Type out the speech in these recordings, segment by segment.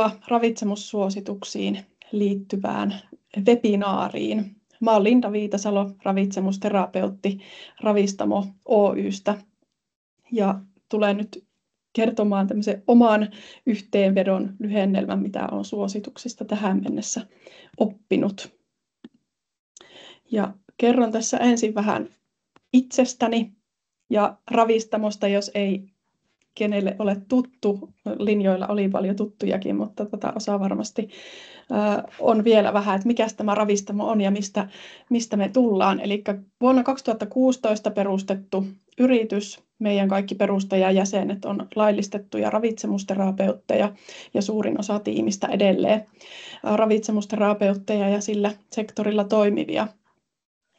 Tervetuloa ravitsemussuosituksiin liittyvään webinaariin. Mä olen Linda Viitasalo, ravitsemusterapeutti Ravistamo Oy:stä ja tulen nyt kertomaan tämmöisen oman yhteenvedon lyhennelmän, mitä olen suosituksista tähän mennessä oppinut. Ja kerron tässä ensin vähän itsestäni ja Ravistamosta, jos ei kenelle ole tuttu. Linjoilla oli paljon tuttujakin, mutta osa varmasti on vielä vähän, että mikä tämä Ravistamo on ja mistä me tullaan. Eli vuonna 2016 perustettu yritys. Meidän kaikki perustajajäsenet on laillistettuja ravitsemusterapeutteja ja suurin osa tiimistä edelleen ravitsemusterapeutteja ja sillä sektorilla toimivia.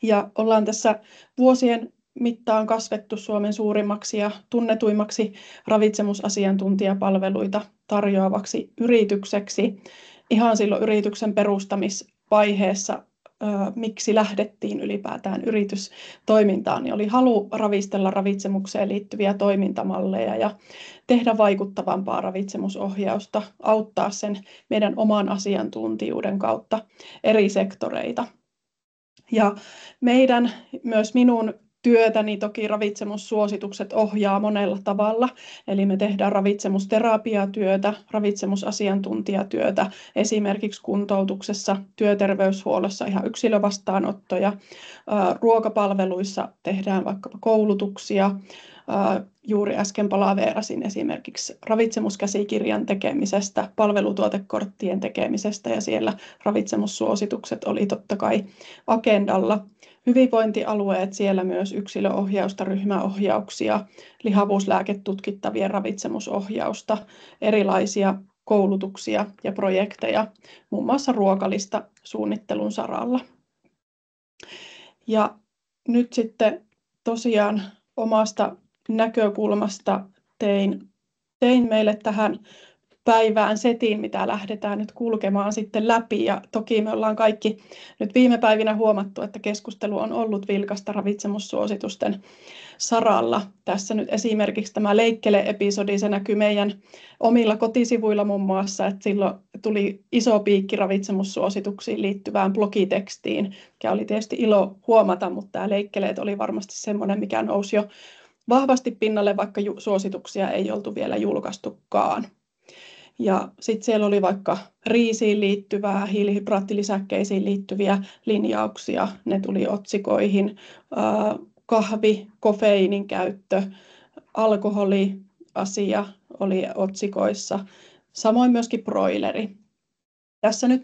Ja ollaan tässä vuosien mittaan kasvettu Suomen suurimmaksi ja tunnetuimmaksi ravitsemusasiantuntijapalveluita tarjoavaksi yritykseksi. Ihan silloin yrityksen perustamisvaiheessa, miksi lähdettiin ylipäätään yritystoimintaan, niin oli halu ravistella ravitsemukseen liittyviä toimintamalleja ja tehdä vaikuttavampaa ravitsemusohjausta, auttaa sen meidän oman asiantuntijuuden kautta eri sektoreita. Ja myös minun työtäni toki ravitsemussuositukset ohjaa monella tavalla. Eli me tehdään ravitsemusterapiatyötä, ravitsemusasiantuntijatyötä, esimerkiksi kuntoutuksessa, työterveyshuollossa ihan yksilövastaanottoja. Ruokapalveluissa tehdään vaikkapa koulutuksia. Juuri äsken palaveerasin esimerkiksi ravitsemuskäsikirjan tekemisestä, palvelutuotekorttien tekemisestä ja siellä ravitsemussuositukset oli totta kai agendalla. Hyvinvointialueet, siellä myös yksilöohjausta, ryhmäohjauksia, lihavuuslääketutkittavien ravitsemusohjausta, erilaisia koulutuksia ja projekteja, muun muassa ruokalista suunnittelun saralla. Ja nyt sitten tosiaan omasta näkökulmasta tein meille tähän päivään setin, mitä lähdetään nyt kulkemaan sitten läpi. Ja toki me ollaan kaikki nyt viime päivinä huomattu, että keskustelu on ollut vilkasta ravitsemussuositusten saralla. Tässä nyt esimerkiksi tämä leikkele-episodi, se näkyy meidän omilla kotisivuilla muun muassa, että silloin tuli iso piikki ravitsemussuosituksiin liittyvään blogitekstiin, mikä oli tietysti ilo huomata, mutta tämä leikkeleet oli varmasti semmoinen, mikä nousi jo vahvasti pinnalle, vaikka suosituksia ei oltu vielä julkaistukaan. Ja sitten siellä oli vaikka riisiin liittyvää, hiilihydraattilisäkkeisiin liittyviä linjauksia, ne tuli otsikoihin, kahvi, kofeiinin käyttö, alkoholiasia oli otsikoissa, samoin myöskin broileri. Tässä nyt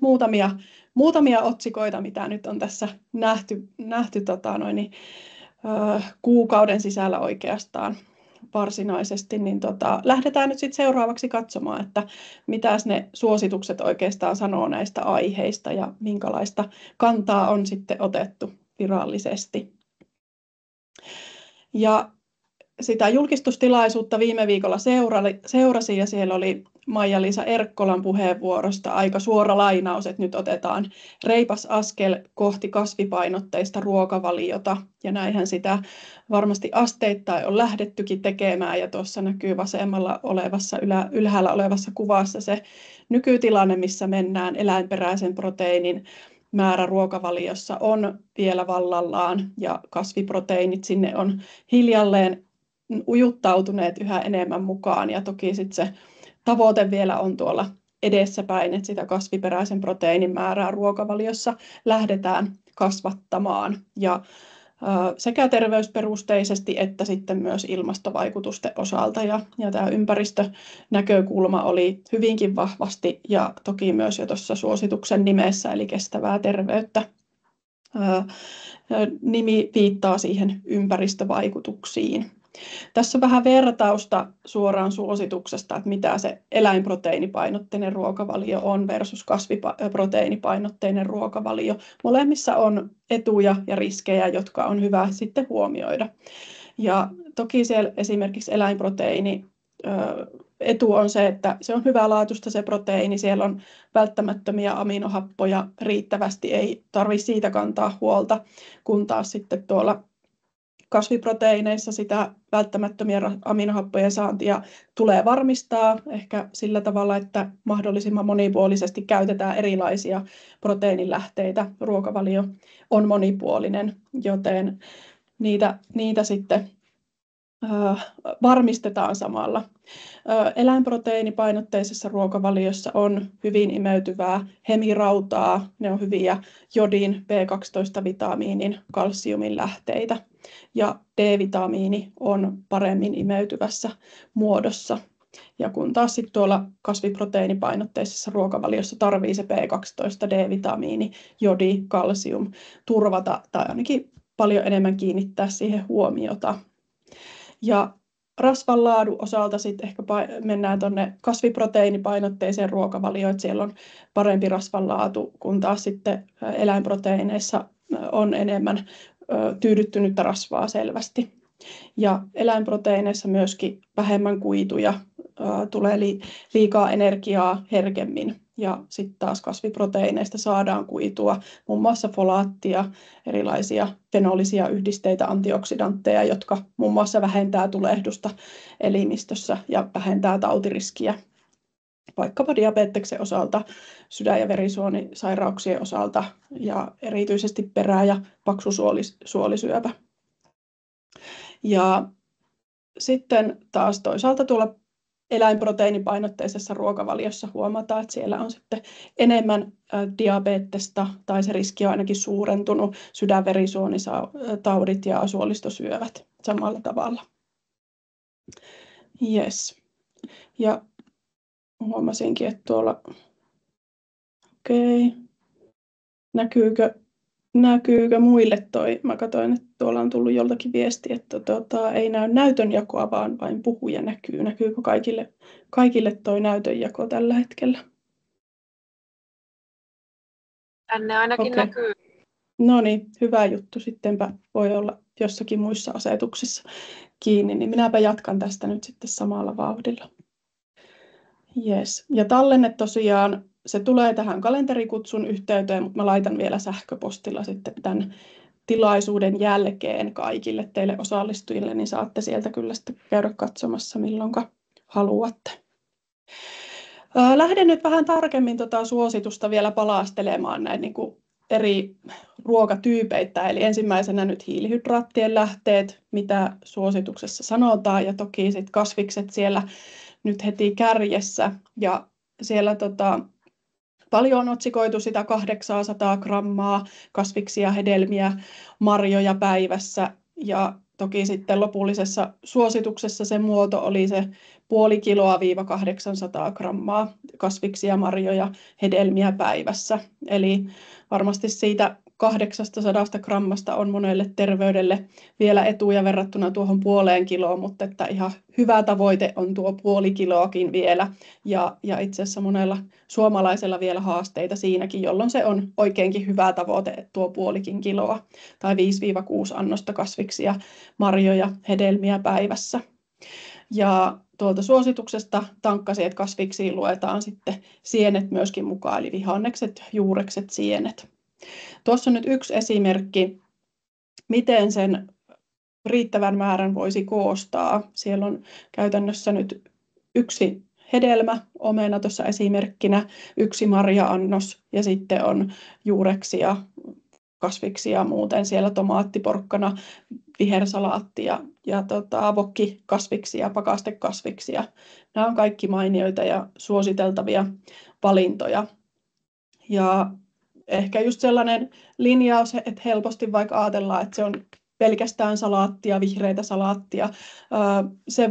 muutamia otsikoita, mitä nyt on tässä nähty kuukauden sisällä oikeastaan varsinaisesti, niin lähdetään nyt sitten seuraavaksi katsomaan, että mitä ne suositukset oikeastaan sanoo näistä aiheista ja minkälaista kantaa on sitten otettu virallisesti. Ja sitä julkistustilaisuutta viime viikolla seurasin ja siellä oli Maija-Liisa Erkkolan puheenvuorosta aika suora lainaus, että nyt otetaan reipas askel kohti kasvipainotteista ruokavaliota ja näinhän sitä varmasti asteittain on lähdettykin tekemään ja tuossa näkyy vasemmalla ylhäällä olevassa kuvassa se nykytilanne, missä mennään. Eläinperäisen proteiinin määrä ruokavaliossa on vielä vallallaan ja kasviproteiinit sinne on hiljalleen ujuttautuneet yhä enemmän mukaan ja toki sitten se tavoite vielä on tuolla edessäpäin, että sitä kasviperäisen proteiinin määrää ruokavaliossa lähdetään kasvattamaan ja sekä terveysperusteisesti että sitten myös ilmastovaikutusten osalta ja tämä ympäristönäkökulma oli hyvinkin vahvasti ja toki myös jo tuossa suosituksen nimessä eli kestävää terveyttä. Nimi viittaa siihen ympäristövaikutuksiin. Tässä on vähän vertausta suoraan suosituksesta, että mitä se eläinproteiinipainotteinen ruokavalio on versus kasviproteiinipainotteinen ruokavalio. Molemmissa on etuja ja riskejä, jotka on hyvä sitten huomioida. Ja toki siellä esimerkiksi eläinproteiini etu on se, että se on hyvälaatuista se proteiini, siellä on välttämättömiä aminohappoja riittävästi, ei tarvitse siitä kantaa huolta, kun taas sitten tuolla kasviproteiineissa sitä välttämättömien aminohappojen saantia tulee varmistaa ehkä sillä tavalla, että mahdollisimman monipuolisesti käytetään erilaisia proteiinilähteitä. Ruokavalio on monipuolinen, joten niitä sitten varmistetaan samalla. Eläinproteiinipainotteisessa ruokavaliossa on hyvin imeytyvää hemirautaa, ne on hyviä jodin, B12-vitamiinin, kalsiumin lähteitä ja D-vitamiini on paremmin imeytyvässä muodossa. Ja kun taas sitten tuolla kasviproteiinipainotteisessa ruokavaliossa tarvii se B12, D-vitamiini, jodi, kalsium turvata tai ainakin paljon enemmän kiinnittää siihen huomiota. Ja rasvan laadun osalta sitten ehkä mennään tuonne kasviproteiinipainotteiseen ruokavalioon, että siellä on parempi rasvan laatu, kun taas sitten eläinproteiineissa on enemmän tyydyttynyttä rasvaa selvästi. Ja eläinproteiineissa myöskin vähemmän kuituja, tulee liikaa energiaa herkemmin. Ja sitten taas kasviproteiineista saadaan kuitua, muun muassa folaattia, erilaisia fenolisia yhdisteitä, antioksidantteja, jotka muun muassa vähentää tulehdusta elimistössä ja vähentää tautiriskiä. Vaikkapa diabeteksen osalta, sydän- ja verisuonisairauksien osalta ja erityisesti perä- ja paksusuolisyöpä. Ja sitten taas toisaalta tuolla eläinproteiinipainotteisessa ruokavaliossa huomataan, että siellä on sitten enemmän diabetesta tai se riski on ainakin suurentunut, sydän-verisuonitaudit ja suolistosyövät samalla tavalla. Yes. Ja huomasinkin, että tuolla, näkyykö muille toi? Mä katsoin, että tuolla on tullut joltakin viesti, että ei näy näytönjakoa, vaan vain puhuja näkyy. Näkyykö kaikille toi näytönjako tällä hetkellä? Tänne ainakin näkyy. No niin, hyvä juttu. Sittenpä voi olla jossakin muissa asetuksissa kiinni, niin minäpä jatkan tästä nyt sitten samalla vauhdilla. Yes. Ja tallenne tosiaan, se tulee tähän kalenterikutsun yhteyteen, mutta mä laitan vielä sähköpostilla sitten tämän tilaisuuden jälkeen kaikille teille osallistujille, niin saatte sieltä kyllä sitten käydä katsomassa milloinka haluatte. Lähden nyt vähän tarkemmin suositusta vielä palastelemaan näin niin kuin eri ruokatyypeitä. Eli ensimmäisenä nyt hiilihydraattien lähteet, mitä suosituksessa sanotaan, ja toki sitten kasvikset siellä nyt heti kärjessä. Ja siellä paljon on otsikoitu sitä 800 grammaa kasviksia, hedelmiä, marjoja päivässä. Ja toki sitten lopullisessa suosituksessa se muoto oli se 0,5 kiloa - 800 grammaa kasviksia, marjoja, hedelmiä päivässä. Eli varmasti siitä 800 grammasta on monelle terveydelle vielä etuja verrattuna tuohon 0,5 kiloon, mutta että ihan hyvä tavoite on tuo 0,5 kiloakin vielä. Ja itse asiassa monella suomalaisella vielä haasteita siinäkin, jolloin se on oikeinkin hyvä tavoite tuo 0,5 kiloa tai 5-6 annosta kasviksia, marjoja, hedelmiä päivässä. Ja tuolta suosituksesta tankkasiet kasviksiin luetaan sitten sienet myöskin mukaan, eli vihannekset, juurekset, sienet. Tuossa on nyt yksi esimerkki, miten sen riittävän määrän voisi koostaa. Siellä on käytännössä nyt yksi hedelmä, omena tuossa esimerkkinä, yksi marja-annos ja sitten on juureksia, kasviksia muuten siellä tomaatti, porkkana, vihersalaatti ja avokkikasviksia, pakastekasviksia. Nämä on kaikki mainioita ja suositeltavia valintoja. Ja ehkä just sellainen linjaus, että helposti vaikka ajatellaan, että se on pelkästään salaattia, vihreitä salaattia. Se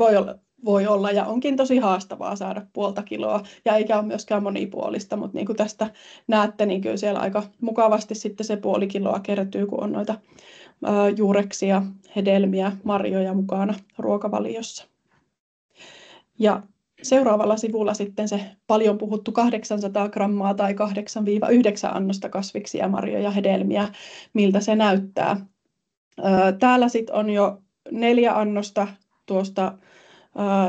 voi olla ja onkin tosi haastavaa saada 0,5 kiloa ja eikä ole myöskään monipuolista, mutta niin kuin tästä näette, niin kyllä siellä aika mukavasti sitten se 0,5 kiloa kertyy, kun on noita juureksia, hedelmiä, marjoja mukana ruokavaliossa. Ja seuraavalla sivulla sitten se paljon puhuttu 800 grammaa tai 8-9 annosta kasviksia, marjoja, hedelmiä, miltä se näyttää. Täällä sitten on jo 4 annosta tuosta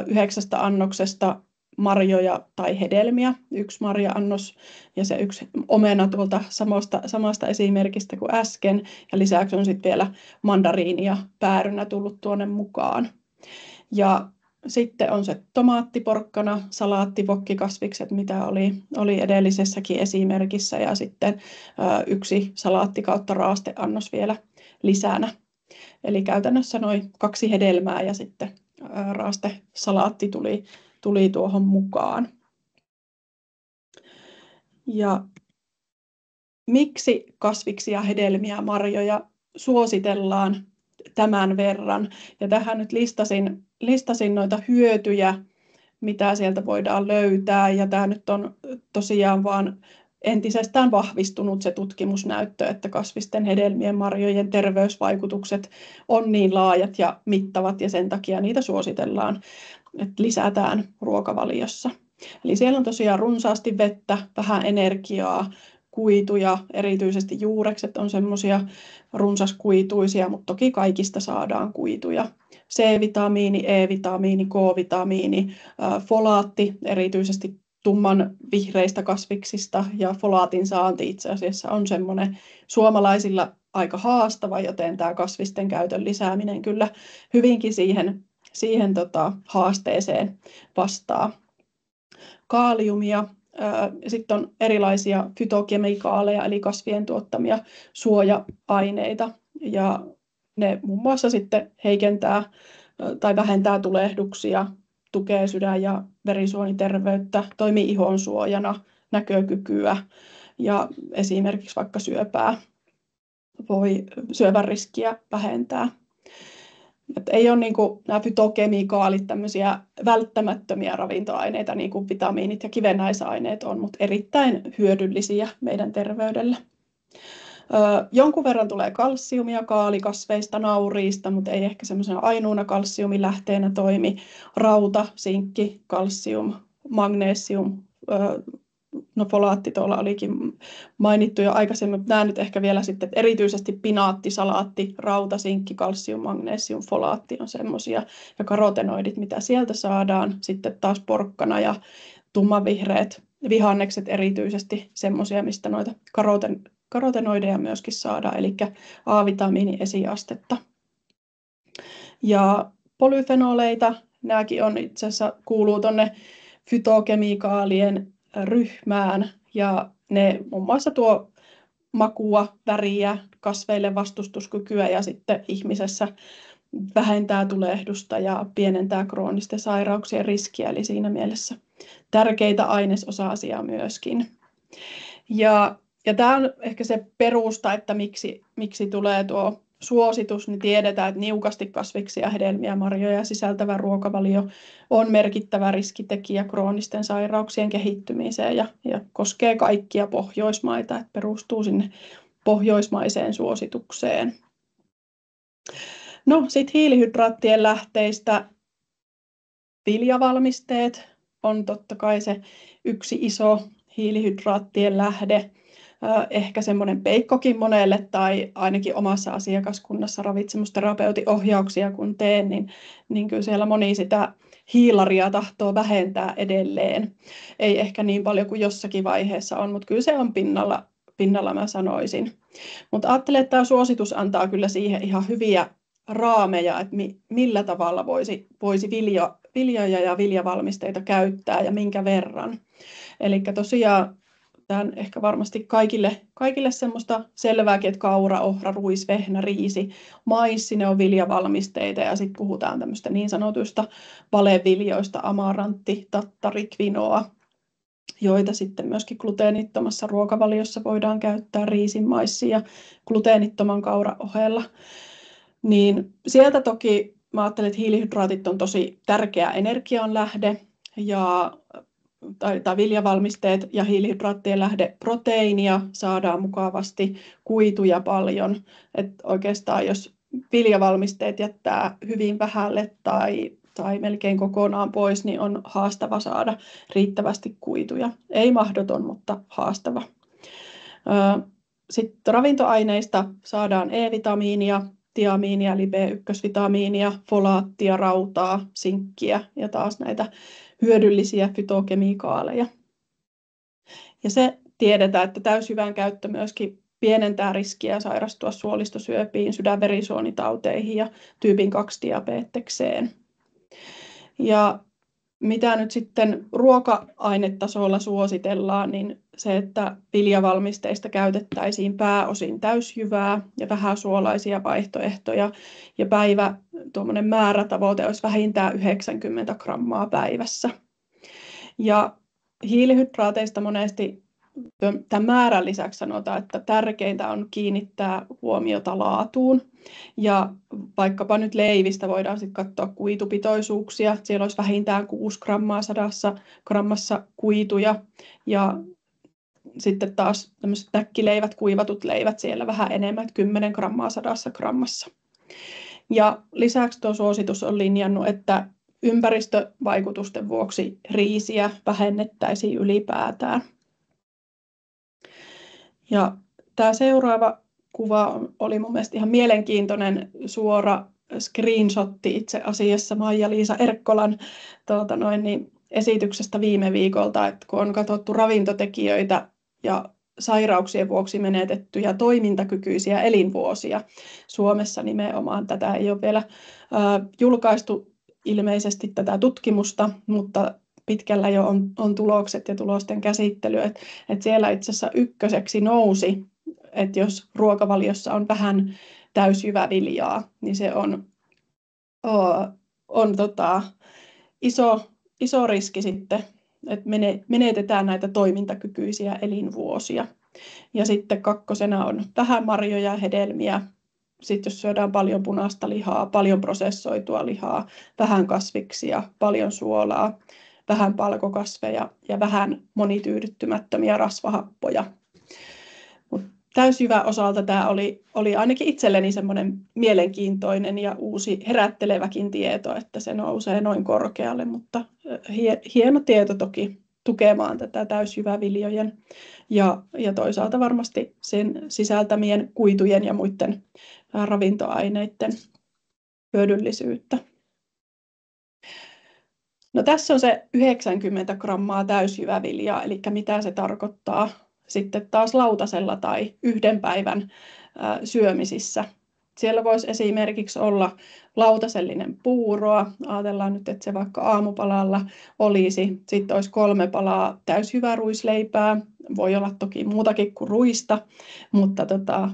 9 annoksesta marjoja tai hedelmiä, 1 marja-annos ja se 1 omena tuolta samasta esimerkistä kuin äsken. Ja lisäksi on sitten vielä mandariini ja päärynä tullut tuonne mukaan. Ja sitten on se tomaatti, porkkana, salaatti, vokkikasvikset, mitä oli edellisessäkin esimerkissä, ja sitten 1 salaatti kautta raasteannos vielä lisänä. Eli käytännössä noin 2 hedelmää ja sitten raastesalaatti tuli tuohon mukaan. Ja miksi kasviksia, hedelmiä, marjoja suositellaan tämän verran? Ja tähän nyt listasin noita hyötyjä, mitä sieltä voidaan löytää. Ja tämä nyt on tosiaan vaan entisestään vahvistunut se tutkimusnäyttö, että kasvisten, hedelmien, marjojen terveysvaikutukset on niin laajat ja mittavat, ja sen takia niitä suositellaan, että lisätään ruokavaliossa. Eli siellä on tosiaan runsaasti vettä, vähän energiaa, kuituja, erityisesti juurekset on semmoisia runsaskuituisia, mutta toki kaikista saadaan kuituja. C-vitamiini, E-vitamiini, K-vitamiini, folaatti, erityisesti tumman vihreistä kasviksista, ja folaatin saanti itse asiassa on semmoinen suomalaisilla aika haastava, joten tämä kasvisten käytön lisääminen kyllä hyvinkin siihen haasteeseen vastaa. Kaaliumia, sitten on erilaisia fytokemikaaleja, eli kasvien tuottamia suoja-aineita, ja ne muun muassa sitten heikentää tai vähentää tulehduksia, tukee sydän- ja verisuoniterveyttä, toimii ihon suojana, näkökykyä ja esimerkiksi vaikka syövän riskiä vähentää. Et ei ole niin kuin nämä fytokemikaalit tämmöisiä välttämättömiä ravintoaineita, niin kuin vitamiinit ja kivennäisaineet on, mutta erittäin hyödyllisiä meidän terveydelle. Jonkun verran tulee kalsiumia kaalikasveista, nauriista, mutta ei ehkä semmoisena ainoana kalsiumilähteenä toimi. Rauta, sinkki, kalsium, magnesium, no folaatti tuolla olikin mainittu jo aikaisemmin, mutta nämä nyt ehkä vielä sitten, että erityisesti pinaatti, salaatti, rauta, sinkki, kalsium, magnesium, folaatti on semmoisia, ja karotenoidit, mitä sieltä saadaan, sitten taas porkkana ja tummanvihreät vihannekset erityisesti semmoisia, mistä noita karotenoideja myöskin saadaan, eli A-vitamiinin esiastetta. Ja polyfenoleita, nämäkin on itse asiassa kuuluu tuonne fytokemikaalien ryhmään, ja ne muun muassa tuo makua, väriä, kasveille vastustuskykyä ja sitten ihmisessä vähentää tulehdusta ja pienentää kroonisten sairauksien riskiä, eli siinä mielessä tärkeitä ainesosa-asiaa myöskin. Ja tämä on ehkä se perusta, että miksi tulee tuo suositus, niin tiedetään, että niukasti kasviksia, hedelmiä, marjoja sisältävä ruokavalio on merkittävä riskitekijä kroonisten sairauksien kehittymiseen ja koskee kaikkia Pohjoismaita, että perustuu sinne pohjoismaiseen suositukseen. No sitten hiilihydraattien lähteistä viljavalmisteet on totta kai se yksi iso hiilihydraattien lähde. Ehkä semmoinen peikkokin monelle, tai ainakin omassa asiakaskunnassa ravitsemusterapeutin ohjauksia kun teen, niin kyllä siellä moni sitä hiilaria tahtoo vähentää edelleen. Ei ehkä niin paljon kuin jossakin vaiheessa on, mutta kyllä se on pinnalla mä sanoisin. Mutta ajattelen, että tämä suositus antaa kyllä siihen ihan hyviä raameja, että millä tavalla voisi viljoja ja viljavalmisteita käyttää ja minkä verran. Eli tosiaan tämä on ehkä varmasti kaikille semmoista selvääkin, että kaura, ohra, ruis, vehnä, riisi, maissi, ne on viljavalmisteita, ja sitten puhutaan tämmöistä niin sanotuista valeviljoista, amarantti, tattari, quinoa, joita sitten myöskin gluteenittomassa ruokavaliossa voidaan käyttää riisin, maissin ja gluteenittoman kauran ohella. Niin sieltä toki mä ajattelen, että hiilihydraatit on tosi tärkeä energianlähde, tai viljavalmisteet ja hiilihydraattien lähde, proteiinia saadaan mukavasti, kuituja paljon. Et oikeastaan jos viljavalmisteet jättää hyvin vähälle tai melkein kokonaan pois, niin on haastava saada riittävästi kuituja. Ei mahdoton, mutta haastava. Sitten ravintoaineista saadaan E-vitamiinia, tiamiinia, eli B1-vitamiinia, folaattia, rautaa, sinkkiä ja taas näitä hyödyllisiä fytokemikaaleja. Ja se tiedetään, että täysjyvän käyttö myöskin pienentää riskiä sairastua suolistosyöpiin, sydänverisuonitauteihin ja tyypin 2-diabetekseen. Ja mitä nyt sitten ruoka-ainetasolla suositellaan, niin se, että viljavalmisteista käytettäisiin pääosin täysjyvää ja vähäsuolaisia vaihtoehtoja. Ja tuommoinen määrätavoite olisi vähintään 90 grammaa päivässä. Ja hiilihydraateista monesti tämän määrän lisäksi sanotaan, että tärkeintä on kiinnittää huomiota laatuun. Ja vaikkapa nyt leivistä voidaan sitten katsoa kuitupitoisuuksia. Siellä olisi vähintään 6 grammaa 100 grammassa kuituja. Ja sitten taas tämmöiset täkkileivät, kuivatut leivät siellä vähän enemmän, 10 grammaa 100 grammassa. Ja lisäksi tuo suositus on linjannut, että ympäristövaikutusten vuoksi riisiä vähennettäisiin ylipäätään. Ja tämä seuraava kuva oli mun mielestä ihan mielenkiintoinen suora screenshotti itse asiassa Maija-Liisa Erkkolan esityksestä viime viikolta, että kun on katsottu ravintotekijöitä ja sairauksien vuoksi menetettyjä toimintakykyisiä elinvuosia. Suomessa nimenomaan tätä ei ole vielä julkaistu ilmeisesti tätä tutkimusta, mutta pitkällä jo on tulokset ja tulosten käsittely, että siellä itse asiassa ykköseksi nousi, että jos ruokavaliossa on vähän täysjyväviljaa, niin se on iso riski sitten, että menetetään näitä toimintakykyisiä elinvuosia. Ja sitten kakkosena on vähän marjoja ja hedelmiä. Sitten jos syödään paljon punaista lihaa, paljon prosessoitua lihaa, vähän kasviksia, paljon suolaa, vähän palkokasveja ja vähän monityydyttymättömiä rasvahappoja. Täysjyvän osalta tämä oli ainakin itselleni semmoinen mielenkiintoinen ja uusi herätteleväkin tieto, että se nousee noin korkealle, mutta hieno tieto toki tukemaan tätä täysjyväviljojen ja toisaalta varmasti sen sisältämien kuitujen ja muiden ravintoaineiden hyödyllisyyttä. No tässä on se 90 grammaa täysjyväviljaa, eli mitä se tarkoittaa sitten taas lautasella tai yhden päivän syömisissä. Siellä voisi esimerkiksi olla lautasellinen puuroa. Ajatellaan nyt, että se vaikka aamupalalla olisi. Sitten olisi 3 palaa täysjyväruisleipää. Voi olla toki muutakin kuin ruista, mutta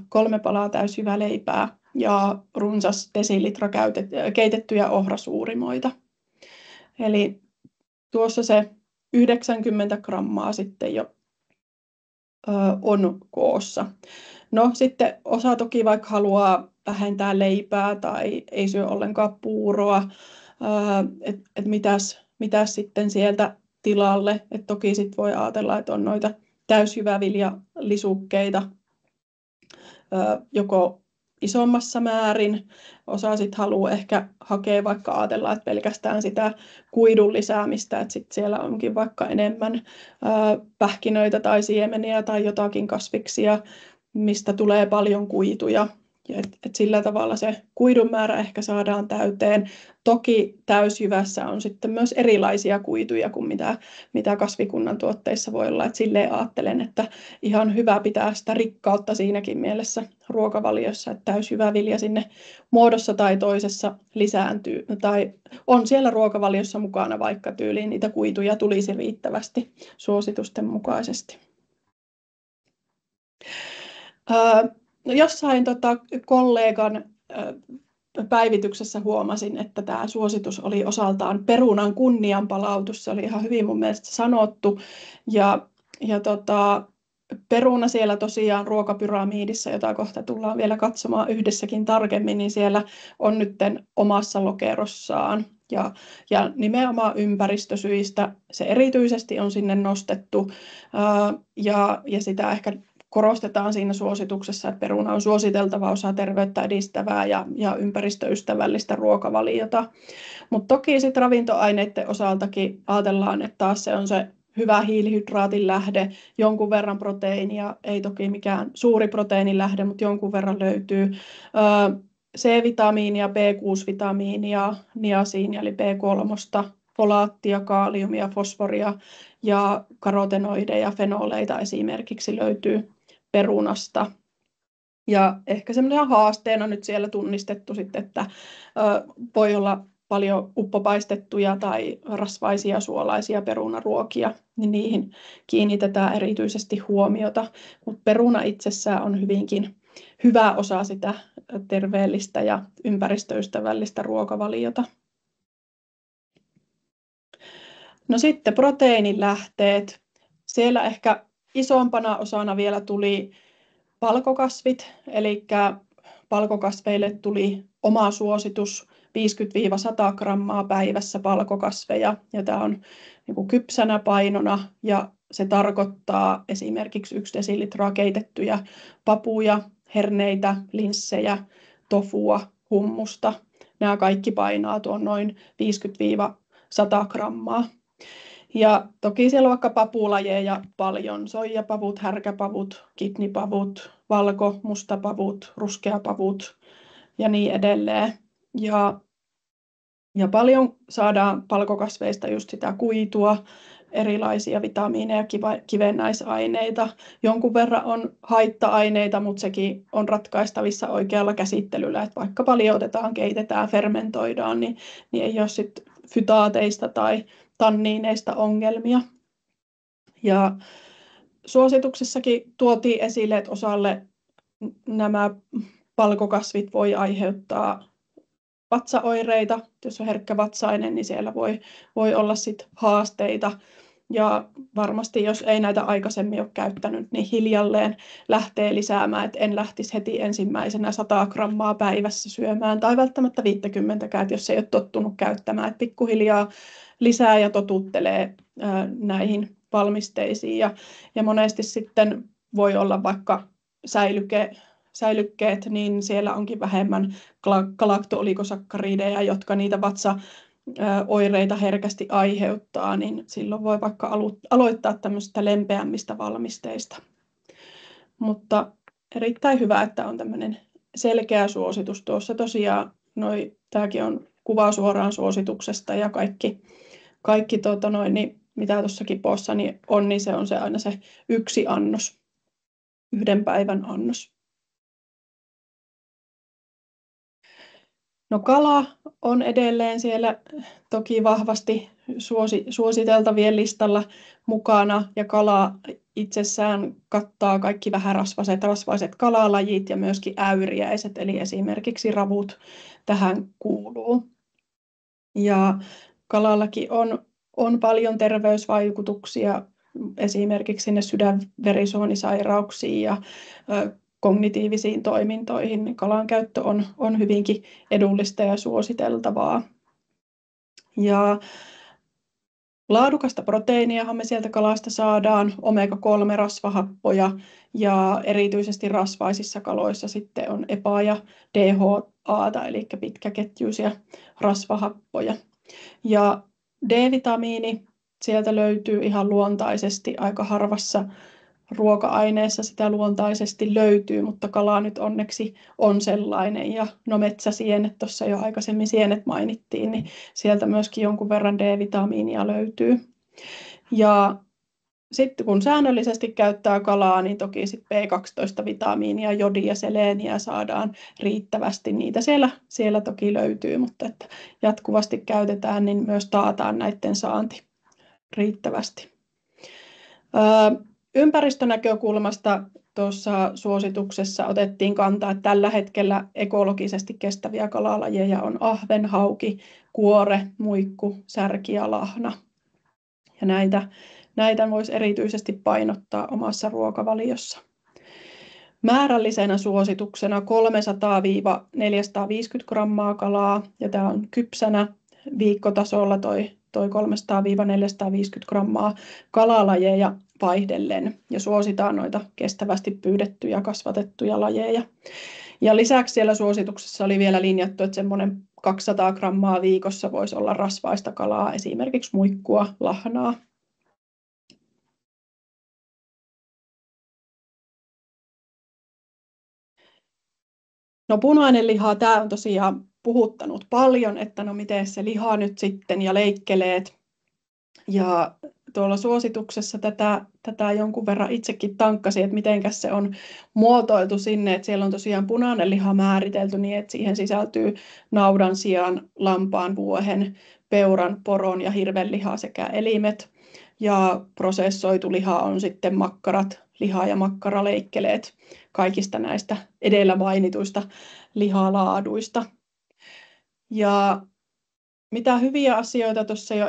3 palaa täysjyväleipää ja runsas desilitra keitettyjä ohrasuurimoita. Eli tuossa se 90 grammaa sitten jo on koossa. No sitten osa toki vaikka haluaa vähentää leipää tai ei syö ollenkaan puuroa, että mitäs sitten sieltä tilalle. Et toki sitten voi ajatella, että on noita täysjyväviljalisukkeita joko isommassa määrin. Osa sitten haluaa ehkä hakea vaikka ajatella, että pelkästään sitä kuidun lisäämistä, että sitten siellä onkin vaikka enemmän pähkinöitä tai siemeniä tai jotakin kasviksia, mistä tulee paljon kuituja. Et sillä tavalla se kuidun määrä ehkä saadaan täyteen. Toki täysjyvässä on sitten myös erilaisia kuituja kuin mitä kasvikunnan tuotteissa voi olla. Et silleen ajattelen, että ihan hyvä pitää sitä rikkautta siinäkin mielessä ruokavaliossa, että täysjyvävilja sinne muodossa tai toisessa lisääntyy. Tai on siellä ruokavaliossa mukana, vaikka tyyliin niitä kuituja tulisi riittävästi suositusten mukaisesti. No jossain kollegan päivityksessä huomasin, että tämä suositus oli osaltaan perunan kunnianpalautus. Se oli ihan hyvin mun mielestä sanottu. Ja peruna siellä tosiaan ruokapyramiidissa, jota kohta tullaan vielä katsomaan yhdessäkin tarkemmin, niin siellä on nyt omassa lokerossaan. Ja nimenomaan ympäristösyistä se erityisesti on sinne nostettu ja sitä ehkä korostetaan siinä suosituksessa, että peruna on suositeltava osa terveyttä edistävää ja ympäristöystävällistä ruokavaliota. Mutta toki sitten ravintoaineiden osaltakin ajatellaan, että taas se on se hyvä hiilihydraatin lähde, jonkun verran proteiinia, ei toki mikään suuri proteiinin lähde, mutta jonkun verran löytyy. C-vitamiinia, B6-vitamiinia, niasiinia eli B3, folaattia, kaaliumia, fosforia ja karotenoideja, fenoleita esimerkiksi löytyy perunasta. Ja ehkä semmoisena haasteena nyt siellä tunnistettu sitten, että voi olla paljon uppopaistettuja tai rasvaisia suolaisia perunaruokia, niin niihin kiinnitetään erityisesti huomiota. Mutta peruna itsessään on hyvinkin hyvä osa sitä terveellistä ja ympäristöystävällistä ruokavaliota. No sitten proteiinilähteet. Siellä ehkä isompana osana vielä tuli palkokasvit, eli palkokasveille tuli oma suositus 50-100 grammaa päivässä palkokasveja, ja tämä on niin kuin kypsänä painona, ja se tarkoittaa esimerkiksi 1 desilitraa keitettyjä papuja, herneitä, linssejä, tofua, hummusta. Nämä kaikki painaa tuon noin 50-100 grammaa. Ja toki siellä on vaikka papulajeja paljon, soijapavut, härkäpavut, kidneypavut, valko-, mustapavut, ruskeapavut ja niin edelleen. Ja paljon saadaan palkokasveista just sitä kuitua, erilaisia vitamiineja, kivennäisaineita. Jonkun verran on haitta-aineita, mutta sekin on ratkaistavissa oikealla käsittelyllä, että vaikka paljon otetaan, keitetään, fermentoidaan, niin ei ole sitten fytaateista tai tanniineista ongelmia. Ja suosituksessakin tuotiin esille, että osalle nämä palkokasvit voi aiheuttaa vatsaoireita. Jos on herkkävatsainen, niin siellä voi olla sit haasteita. Ja varmasti, jos ei näitä aikaisemmin ole käyttänyt, niin hiljalleen lähtee lisäämään, että en lähtisi heti ensimmäisenä 100 grammaa päivässä syömään, tai välttämättä 50, että jos ei ole tottunut käyttämään, että pikkuhiljaa lisää ja totuttelee näihin valmisteisiin. Ja monesti sitten voi olla vaikka säilykkeet, niin siellä onkin vähemmän galakto-oligosakcharideja, jotka niitä vatsaoireita herkästi aiheuttaa, niin silloin voi vaikka aloittaa tämmöistä lempeämmistä valmisteista. Mutta erittäin hyvä, että on tämmöinen selkeä suositus. Tuossa tosiaan tämäkin on kuva suoraan suosituksesta ja kaikki niin mitä tuossa kipossa niin on, niin se on aina se 1 annos, 1 päivän annos. No kala on edelleen siellä toki vahvasti suositeltavien listalla mukana, ja kala itsessään kattaa kaikki rasvaiset kalalajit ja myöskin äyriäiset, eli esimerkiksi ravut tähän kuuluu. Ja kalallakin on paljon terveysvaikutuksia esimerkiksi sinne sydän-verisuonisairauksiin ja kognitiivisiin toimintoihin, niin kalan käyttö on hyvinkin edullista ja suositeltavaa. Ja laadukasta proteiiniahan me sieltä kalasta saadaan, omega-3-rasvahappoja, ja erityisesti rasvaisissa kaloissa sitten on EPA ja DHA:ta, eli pitkäketjuisia rasvahappoja. Ja D-vitamiini sieltä löytyy ihan luontaisesti, aika harvassa ruoka-aineessa sitä luontaisesti löytyy, mutta kala nyt onneksi on sellainen. Ja metsäsienet, tuossa jo aikaisemmin sienet mainittiin, niin sieltä myöskin jonkun verran D-vitamiinia löytyy. Ja sitten kun säännöllisesti käyttää kalaa, niin toki sitten B12-vitamiinia, jodia ja seleeniä saadaan riittävästi. Niitä siellä toki löytyy, mutta että jatkuvasti käytetään, niin myös taataan näiden saanti riittävästi. Ympäristönäkökulmasta tuossa suosituksessa otettiin kantaa, että tällä hetkellä ekologisesti kestäviä kalalajeja on ahven, hauki, kuore, muikku, särki ja lahna. Ja näitä voisi erityisesti painottaa omassa ruokavaliossa. Määrällisenä suosituksena 300-450 grammaa kalaa, ja tämä on kypsänä viikkotasolla toi 300-450 grammaa kalalajeja vaihdellen, ja suositaan noita kestävästi pyydettyjä ja kasvatettuja lajeja. Ja lisäksi siellä suosituksessa oli vielä linjattu, että semmoinen 200 grammaa viikossa voisi olla rasvaista kalaa, esimerkiksi muikkua, lahnaa. No punainen liha, tämä on tosiaan puhuttanut paljon, että no miten se liha nyt sitten ja leikkeleet. Ja tuolla suosituksessa tätä jonkun verran itsekin tankkasin, että mitenkäs se on muotoiltu sinne, että siellä on tosiaan punainen liha määritelty niin, että siihen sisältyy naudan, sian, lampaan, vuohen, peuran, poron ja hirvenliha sekä elimet. Ja prosessoitu liha on sitten makkarat, liha- ja makkaraleikkeleet kaikista näistä edellä mainituista lihalaaduista. Ja mitä hyviä asioita tuossa jo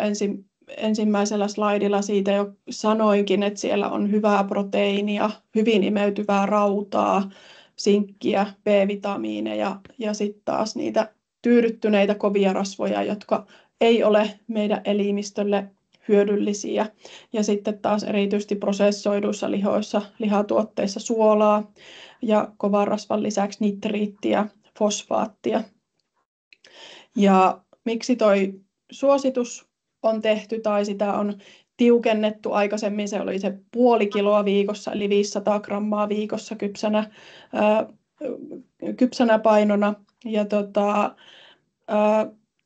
ensimmäisellä slaidilla siitä jo sanoinkin, että siellä on hyvää proteiinia, hyvin imeytyvää rautaa, sinkkiä, B-vitamiineja ja sitten taas niitä tyydyttyneitä kovia rasvoja, jotka ei ole meidän elimistölle hyödyllisiä. Ja sitten taas erityisesti prosessoiduissa lihoissa, lihatuotteissa suolaa ja kovan rasvan lisäksi nitriittiä, fosfaattia. Ja miksi toi suositus on tehty tai sitä on tiukennettu aikaisemmin, se oli se 0,5 kiloa viikossa, eli 500 grammaa viikossa kypsänä painona. Ja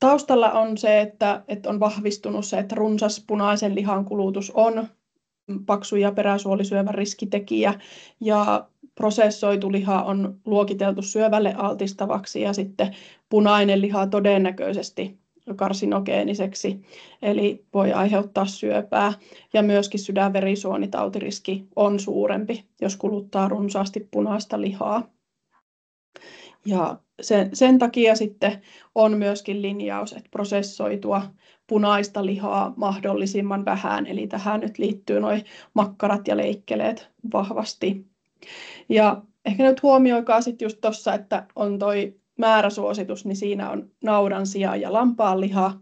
taustalla on se, että on vahvistunut se, että runsas punaisen lihan kulutus on paksu- ja peräsuolisyövän riskitekijä, ja prosessoitu liha on luokiteltu syövälle altistavaksi, ja sitten punainen liha todennäköisesti karsinogeeniseksi, eli voi aiheuttaa syöpää, ja myöskin sydänverisuonitautiriski on suurempi, jos kuluttaa runsaasti punaista lihaa. Ja sen takia sitten on myöskin linjaus, että prosessoitua punaista lihaa mahdollisimman vähän, eli tähän nyt liittyy nuo makkarat ja leikkeleet vahvasti. Ja ehkä nyt huomioikaa sitten just tuossa, että on toi määräsuositus, niin siinä on naudan, sian ja lampaan liha.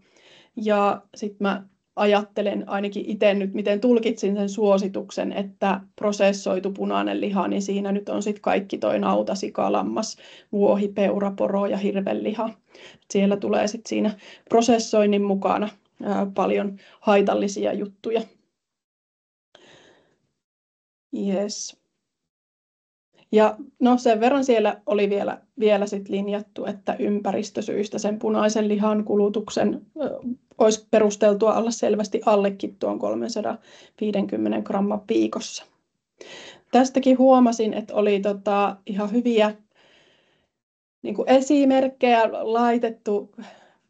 Ja sitten mä ajattelen ainakin itse nyt, miten tulkitsin sen suosituksen, että prosessoitu punainen liha, niin siinä nyt on sitten kaikki toi nauta, sika, lammas, vuohi, peura, poro ja hirvenliha. Siellä tulee sitten siinä prosessoinnin mukana paljon haitallisia juttuja. Yes. Ja no sen verran siellä oli vielä sit linjattu, että ympäristösyistä sen punaisen lihan kulutuksen olisi perusteltua olla selvästi allekin tuon 350 gramman viikossa. Tästäkin huomasin, että oli ihan hyviä niin kuin esimerkkejä laitettu,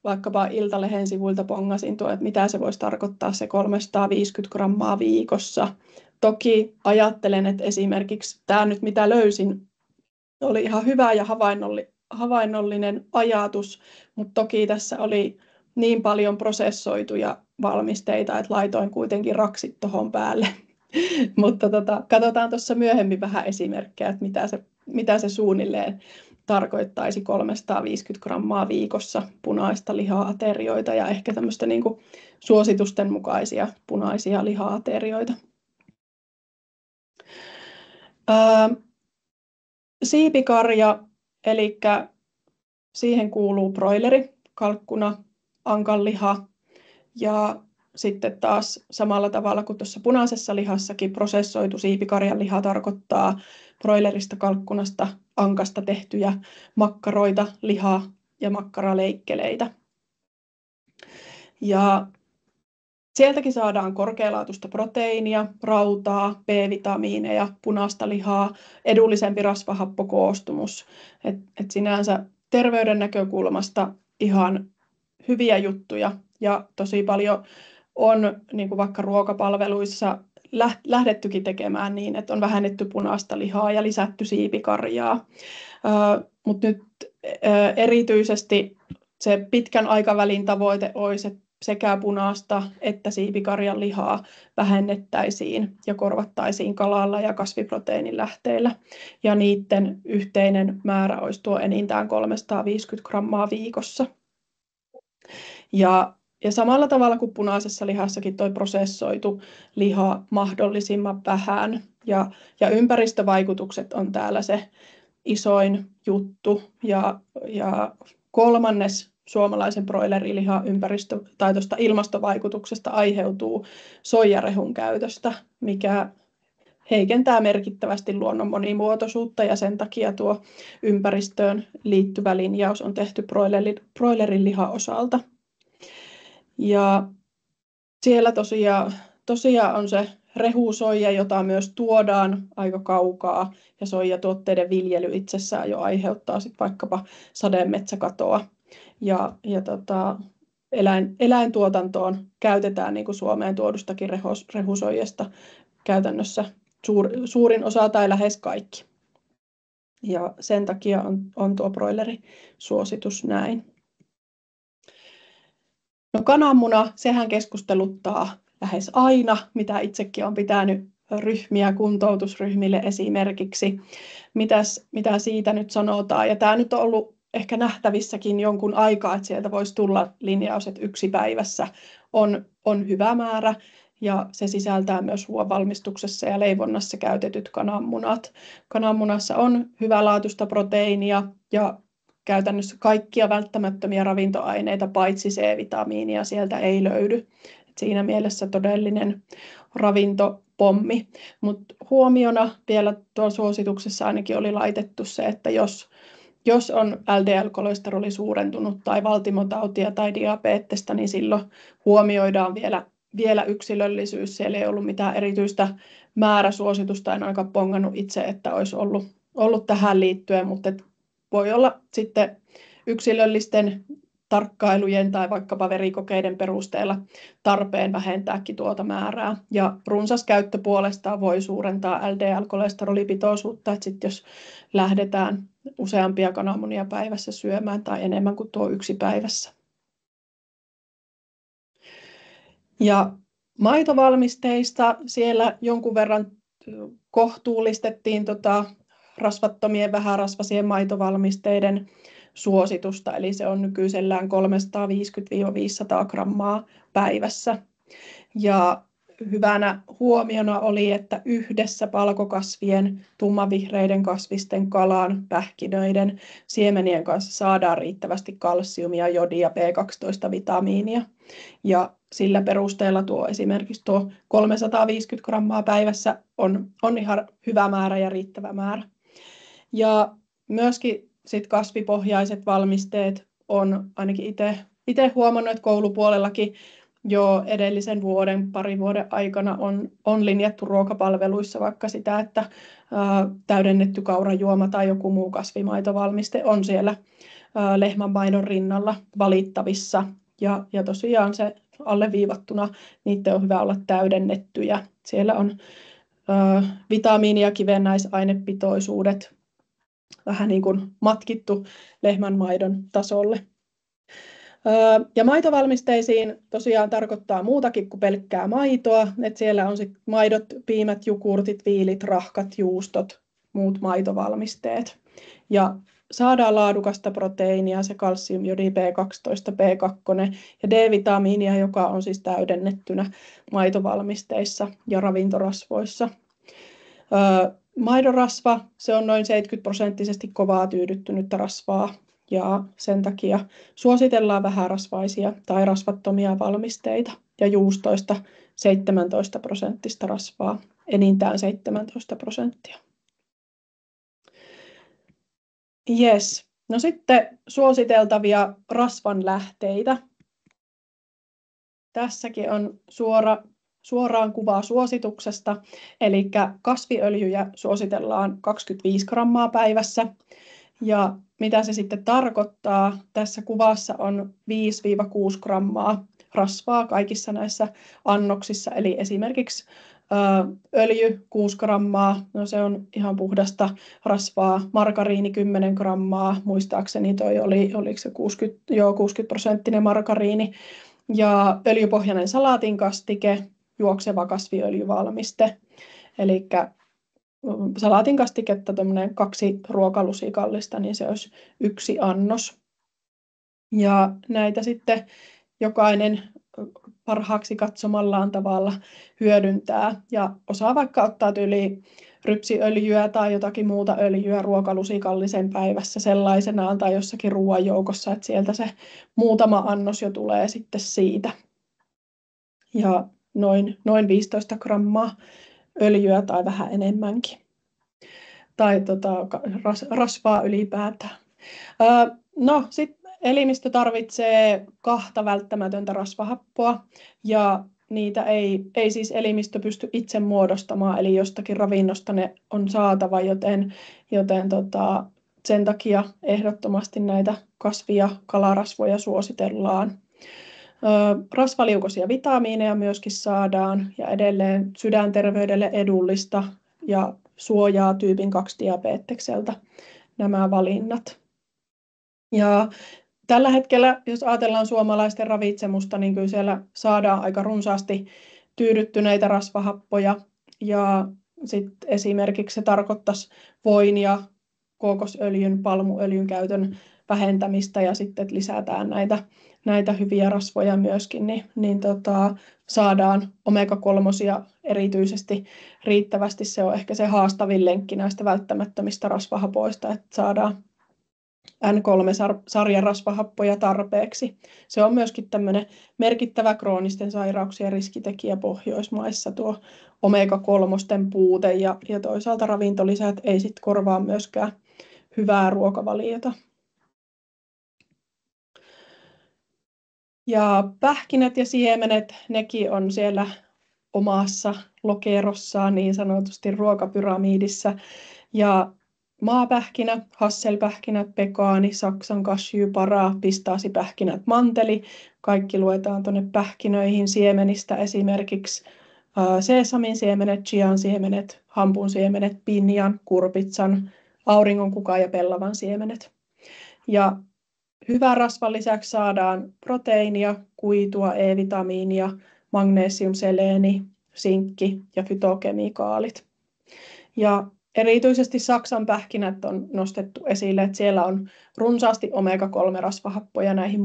vaikkapa Iltalehden sivuilta pongasin tuo, että mitä se voisi tarkoittaa se 350 grammaa viikossa. Toki ajattelen, että esimerkiksi tämä nyt mitä löysin oli ihan hyvä ja havainnollinen ajatus, mutta toki tässä oli niin paljon prosessoituja valmisteita, että laitoin kuitenkin raksit tuohon päälle. Mutta katsotaan tuossa myöhemmin vähän esimerkkejä, että mitä se suunnilleen tarkoittaisi 350 grammaa viikossa punaista liha-aterioita ja ehkä tämmöistä niin kuin suositusten mukaisia punaisia liha-aterioita. Siipikarja, eli siihen kuuluu broileri, kalkkuna, ankanliha ja sitten taas samalla tavalla kuin tuossa punaisessa lihassakin prosessoitu siipikarjan liha tarkoittaa broilerista, kalkkunasta, ankasta tehtyjä makkaroita, liha- ja makkaraleikkeleitä. Ja sieltäkin saadaan korkealaatuista proteiinia, rautaa, B-vitamiineja, punaista lihaa, edullisempi rasvahappokoostumus. Et sinänsä terveyden näkökulmasta ihan hyviä juttuja ja tosi paljon on niin kuin vaikka ruokapalveluissa lähdettykin tekemään niin, että on vähennetty punaista lihaa ja lisätty siipikarjaa. Mutta nyt erityisesti se pitkän aikavälin tavoite olisi, että sekä punaista että siipikarjan lihaa vähennettäisiin ja korvattaisiin kalalla ja kasviproteiinilähteillä. Ja niiden yhteinen määrä olisi tuo enintään 350 grammaa viikossa. Ja samalla tavalla kuin punaisessa lihassakin tuo prosessoitu liha mahdollisimman vähän. Ja ympäristövaikutukset on täällä se isoin juttu. Ja kolmannes suomalaisen broilerilihan tai ilmastovaikutuksesta aiheutuu soijarehun käytöstä, mikä heikentää merkittävästi luonnon monimuotoisuutta ja sen takia tuo ympäristöön liittyvä linjaus on tehty broilerin lihan osalta. Ja siellä tosiaan on se rehusoija, jota myös tuodaan aika kaukaa, ja soijatuotteiden viljely itsessään jo aiheuttaa sit vaikkapa sademetsäkatoa. Ja eläintuotantoon käytetään niin kuin Suomeen tuodustakin rehusoijasta käytännössä suurin osa tai lähes kaikki. Ja sen takia on tuo broilerisuositus näin. No kananmuna, sehän keskusteluttaa lähes aina, mitä itsekin olen pitänyt ryhmiä kuntoutusryhmille esimerkiksi. Mitä siitä nyt sanotaan? Ja tämä nyt on ollut ehkä nähtävissäkin jonkun aikaa, että sieltä voisi tulla linjaus, että 1 päivässä on hyvä määrä. Ja se sisältää myös ruoanvalmistuksessa ja leivonnassa käytetyt kananmunat. Kananmunassa on hyvälaatuista proteiinia ja käytännössä kaikkia välttämättömiä ravintoaineita paitsi C-vitamiinia sieltä ei löydy. Siinä mielessä todellinen ravintopommi. Mutta huomiona vielä tuolla suosituksessa ainakin oli laitettu se, että jos on LDL-kolesteroli suurentunut tai valtimotautia tai diabetesta, niin silloin huomioidaan vielä yksilöllisyys. Siellä ei ollut mitään erityistä määräsuositusta, en ainakaan pongannut itse, että olisi ollut tähän liittyen, mutta voi olla sitten yksilöllisten tarkkailujen tai vaikkapa verikokeiden perusteella tarpeen vähentääkin tuota määrää. Ja runsas käyttö puolestaan voi suurentaa LDL-kolesterolipitoisuutta, että sitten jos lähdetään useampia kananmunia päivässä syömään tai enemmän kuin tuo 1 päivässä. Ja maitovalmisteista siellä jonkun verran kohtuullistettiin rasvattomien vähärasvasien maitovalmisteiden suositusta, eli se on nykyisellään 350-500 grammaa päivässä. Ja hyvänä huomiona oli, että yhdessä palkokasvien, tummanvihreiden kasvisten, kalan, pähkinöiden, siemenien kanssa saadaan riittävästi kalsiumia, jodia, B12-vitamiinia. Ja sillä perusteella esimerkiksi tuo 350 grammaa päivässä on ihan hyvä määrä ja riittävä määrä. Ja myöskin sit kasvipohjaiset valmisteet on ainakin itse huomannut, että koulupuolellakin jo edellisen parin vuoden aikana on linjattu ruokapalveluissa vaikka sitä, että täydennetty kaurajuoma tai joku muu kasvimaitovalmiste on siellä lehmänmaidon rinnalla valittavissa. Ja tosiaan se alleviivattuna niiden on hyvä olla täydennettyjä. Siellä on vitamiini- ja kivennäisainepitoisuudet vähän niin kuin matkittu lehmänmaidon tasolle. Ja maitovalmisteisiin tosiaan tarkoittaa muutakin kuin pelkkää maitoa. Et siellä on sit maidot, piimät, jogurtit, viilit, rahkat, juustot, muut maitovalmisteet. Ja saadaan laadukasta proteiinia, se kalsium, jodi, B12, B2 ja D-vitamiinia, joka on siis täydennettynä maitovalmisteissa ja ravintorasvoissa. Maidonrasva, se on noin 70% kovaa tyydyttynyttä rasvaa ja sen takia suositellaan vähärasvaisia tai rasvattomia valmisteita ja juustoista 17% rasvaa, enintään 17%. Yes. No sitten suositeltavia rasvan lähteitä. Tässäkin on suoraan kuvaa suosituksesta, eli kasviöljyjä suositellaan 25 grammaa päivässä. Ja mitä se sitten tarkoittaa? Tässä kuvassa on 5-6 grammaa rasvaa kaikissa näissä annoksissa, eli esimerkiksi öljy 6 grammaa, no se on ihan puhdasta rasvaa, margariini 10 grammaa, muistaakseni oliko se 60% margariini, ja öljypohjainen salaatinkastike, juokseva kasviöljyvalmiste, eli salaatinkastiketta 2 ruokalusikallista, niin se olisi 1 annos. Ja näitä sitten jokainen parhaaksi katsomallaan tavalla hyödyntää ja osaa vaikka ottaa tyyliin rypsiöljyä tai jotakin muuta öljyä ruokalusikallisen päivässä sellaisenaan tai jossakin ruoan joukossa, että sieltä se muutama annos jo tulee sitten siitä. Ja noin 15 grammaa öljyä tai vähän enemmänkin. Tai rasvaa ylipäätään. No, sitten elimistö tarvitsee 2 välttämätöntä rasvahappoa ja niitä ei siis elimistö pysty itse muodostamaan, eli jostakin ravinnosta ne on saatava, joten sen takia ehdottomasti näitä kasvi- ja kalarasvoja suositellaan. Rasvaliukoisia vitamiineja myöskin saadaan ja edelleen sydänterveydelle edullista ja suojaa tyypin 2 diabetekseltä nämä valinnat. Ja tällä hetkellä, jos ajatellaan suomalaisten ravitsemusta, niin kyllä siellä saadaan aika runsaasti tyydyttyneitä rasvahappoja. Ja sitten esimerkiksi se tarkoittaisi voin ja kookosöljyn, palmuöljyn käytön vähentämistä ja sitten lisätään näitä hyviä rasvoja myöskin, niin saadaan omega-3 erityisesti riittävästi. Se on ehkä se haastavin lenkki näistä välttämättömistä rasvahapoista, että saadaan N3-sarjan rasvahappoja tarpeeksi. Se on myöskin tämmöinen merkittävä kroonisten sairauksien riskitekijä Pohjoismaissa, tuo omega-3 puute, ja toisaalta ravintolisät ei sit korvaa myöskään hyvää ruokavaliota. Ja pähkinät ja siemenet, nekin on siellä omassa lokerossaan niin sanotusti ruokapyramiidissa. Ja maapähkinä, hasselpähkinät, pekaani, saksan cashew, para, pistaasipähkinät, manteli. Kaikki luetaan tuonne pähkinöihin. Siemenistä esimerkiksi seesamin siemenet, chian siemenet, hampun siemenet, pinjan, kurpitsan, auringonkukan ja pellavan siemenet. Ja hyvän rasvan lisäksi saadaan proteiinia, kuitua, E-vitamiinia, magnesium, seleeni, sinkki ja fytokemikaalit. Ja erityisesti Saksan pähkinät on nostettu esille, että siellä on runsaasti omega-3-rasvahappoja näihin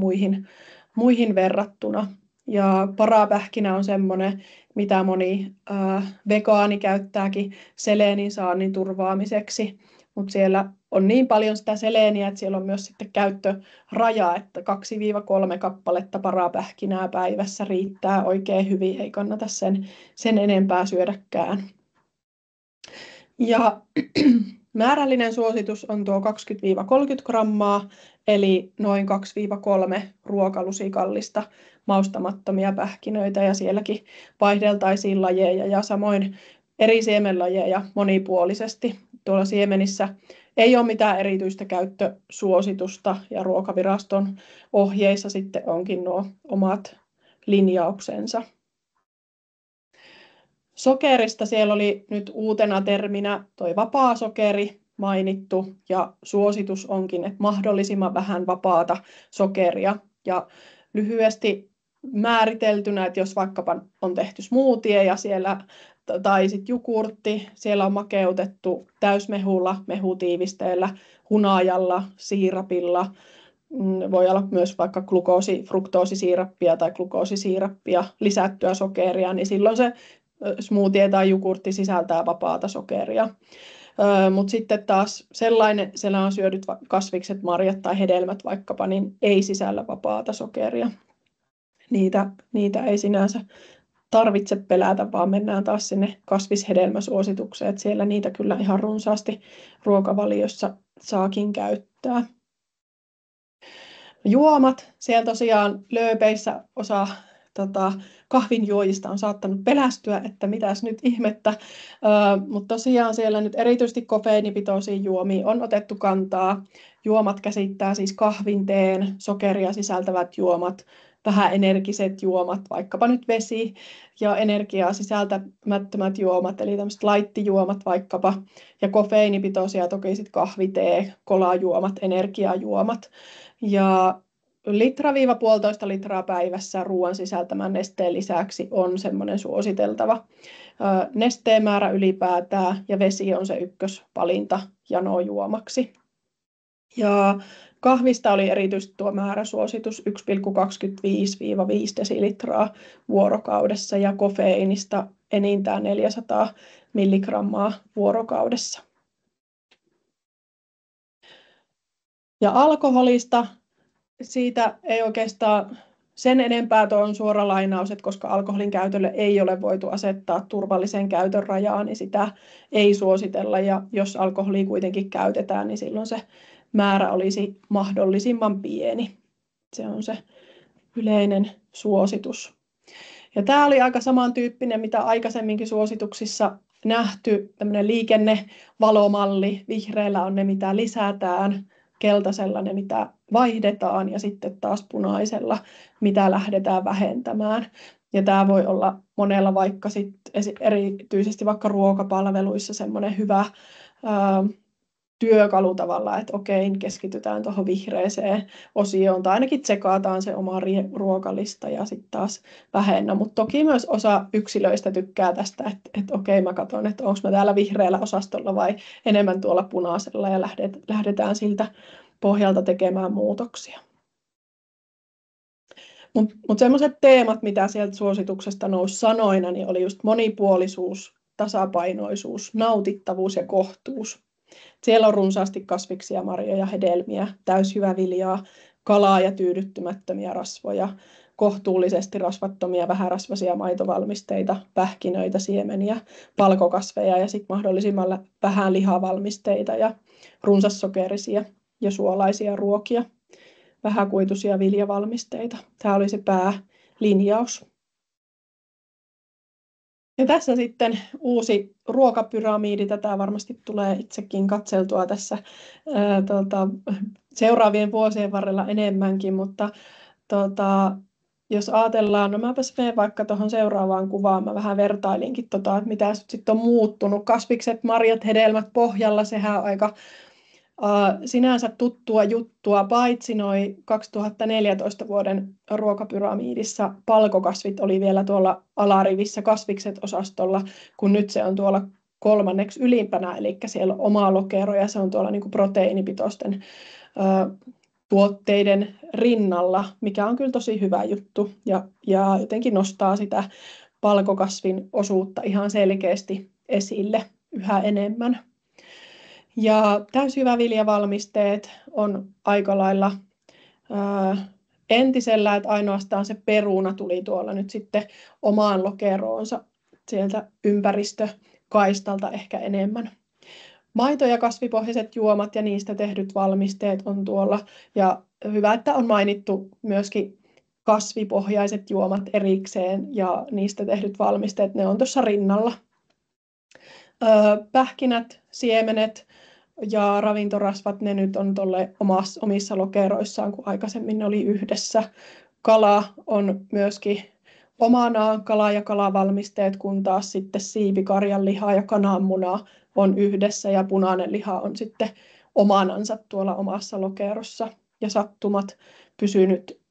muihin verrattuna. Ja parapähkinä on semmoinen, mitä moni vegaani käyttääkin seleenin saannin turvaamiseksi. Mutta siellä on niin paljon sitä seleeniä, että siellä on myös sitten käyttöraja, että 2-3 kappaletta parapähkinää päivässä riittää oikein hyvin, ei kannata sen enempää syödäkään. Ja määrällinen suositus on tuo 20-30 grammaa, eli noin 2-3 ruokalusikallista maustamattomia pähkinöitä, ja sielläkin vaihdeltaisiin lajeja ja samoin eri siemenlajeja monipuolisesti. Tuolla siemenissä ei ole mitään erityistä käyttösuositusta, ja Ruokaviraston ohjeissa sitten onkin nuo omat linjauksensa. Sokerista siellä oli nyt uutena terminä toi vapaasokeri mainittu, ja suositus onkin, että mahdollisimman vähän vapaata sokeria. Ja lyhyesti määriteltynä, että jos vaikkapa on tehty smoothie ja siellä, tai sitten jogurtti, siellä on makeutettu täysmehulla, mehutiivisteellä, hunajalla, siirapilla, voi olla myös vaikka fruktoosisiirappia tai glukoosisiirappia, lisättyä sokeria, niin silloin se smoothie tai jogurtti sisältää vapaata sokeria. Mutta sitten taas siellä on syödyt kasvikset, marjat tai hedelmät vaikkapa, niin ei sisällä vapaata sokeria. Niitä ei sinänsä tarvitse pelätä, vaan mennään taas sinne kasvishedelmäsuositukseen, että siellä niitä kyllä ihan runsaasti ruokavaliossa saakin käyttää. Juomat, siellä tosiaan lööpeissä osa kahvinjuojista on saattanut pelästyä, että mitäs nyt ihmettä, mutta tosiaan siellä nyt erityisesti kofeiinipitoisiin juomiin on otettu kantaa. Juomat käsittää siis kahvin, teen, sokeria sisältävät juomat, vähän energiset juomat, vaikkapa nyt vesi ja energiaa sisältämättömät juomat, eli tämmöiset laittijuomat vaikkapa, ja kofeiinipitoisia toki sitten kahvi, tee, kolajuomat, energiajuomat. Ja 1-1,5 litraa päivässä ruoan sisältämän nesteen lisäksi on semmoinen suositeltava nesteen määrä ylipäätään, ja vesi on se ykkösvalinta janojuomaksi. Ja kahvista oli erityisesti tuo määräsuositus 1,25-5 desilitraa vuorokaudessa ja kofeiinista enintään 400 milligrammaa vuorokaudessa. Ja alkoholista, siitä ei oikeastaan sen enempää tuo on suora lainaus, että koska alkoholin käytölle ei ole voitu asettaa turvallisen käytön rajaa, niin sitä ei suositella. Ja jos alkoholia kuitenkin käytetään, niin silloin se määrä olisi mahdollisimman pieni. Se on se yleinen suositus. Ja tämä oli aika samantyyppinen, mitä aikaisemminkin suosituksissa nähty, tämmöinen liikennevalomalli. Vihreällä on ne, mitä lisätään, keltaisella ne, mitä vaihdetaan, ja sitten taas punaisella, mitä lähdetään vähentämään. Ja tämä voi olla monella vaikka erityisesti vaikka ruokapalveluissa semmoinen hyvä työkalu tavallaan, että okei, keskitytään tuohon vihreäseen osioon, tai ainakin tsekataan se oma ruokalista ja sitten taas vähennä. Mutta toki myös osa yksilöistä tykkää tästä, että okei, mä katson, että onko mä täällä vihreällä osastolla vai enemmän tuolla punaisella, ja lähdetään siltä pohjalta tekemään muutoksia. Mutta sellaiset teemat, mitä sieltä suosituksesta nousi sanoina, niin oli just monipuolisuus, tasapainoisuus, nautittavuus ja kohtuus. Siellä on runsaasti kasviksia, marjoja, hedelmiä, täysjyväviljaa, kalaa ja tyydyttymättömiä rasvoja, kohtuullisesti rasvattomia, vähärasvaisia maitovalmisteita, pähkinöitä, siemeniä, palkokasveja ja sitten mahdollisimman vähän lihavalmisteita ja runsassokerisia ja suolaisia ruokia, vähäkuituisia viljavalmisteita. Tämä oli se päälinjaus. Ja tässä sitten uusi ruokapyramiidi. Tätä varmasti tulee itsekin katseltua tässä seuraavien vuosien varrella enemmänkin, mutta jos ajatellaan, no mäpäs menen vaikka tuohon seuraavaan kuvaan, mä vähän vertailinkin, että mitä sitten on muuttunut. Kasvikset, marjat, hedelmät pohjalla, sehän on aika sinänsä tuttua juttua, paitsi noin 2014 vuoden ruokapyramiidissa palkokasvit oli vielä tuolla alarivissä kasvikset-osastolla, kun nyt se on tuolla kolmanneksi ylimpänä, eli siellä on oma lokero ja se on tuolla niin kuin proteiinipitoisten tuotteiden rinnalla, mikä on kyllä tosi hyvä juttu ja jotenkin nostaa sitä palkokasvin osuutta ihan selkeästi esille yhä enemmän. Ja täysjyväviljavalmisteet on aika lailla entisellä, että ainoastaan se peruna tuli tuolla nyt sitten omaan lokeroonsa sieltä ympäristökaistalta ehkä enemmän. Maito- ja kasvipohjaiset juomat ja niistä tehdyt valmisteet on tuolla. Ja hyvä, että on mainittu myöskin kasvipohjaiset juomat erikseen ja niistä tehdyt valmisteet, ne on tuossa rinnalla. Pähkinät, siemenet ja ravintorasvat, ne nyt on tuolle omissa lokeroissaan, kun aikaisemmin ne oli yhdessä. Kala on myöskin omanaan, kala- ja kalavalmisteet, kun taas sitten siipi, karjanliha ja kananmuna on yhdessä ja punainen liha on sitten omanansa tuolla omassa lokerossa. Ja sattumat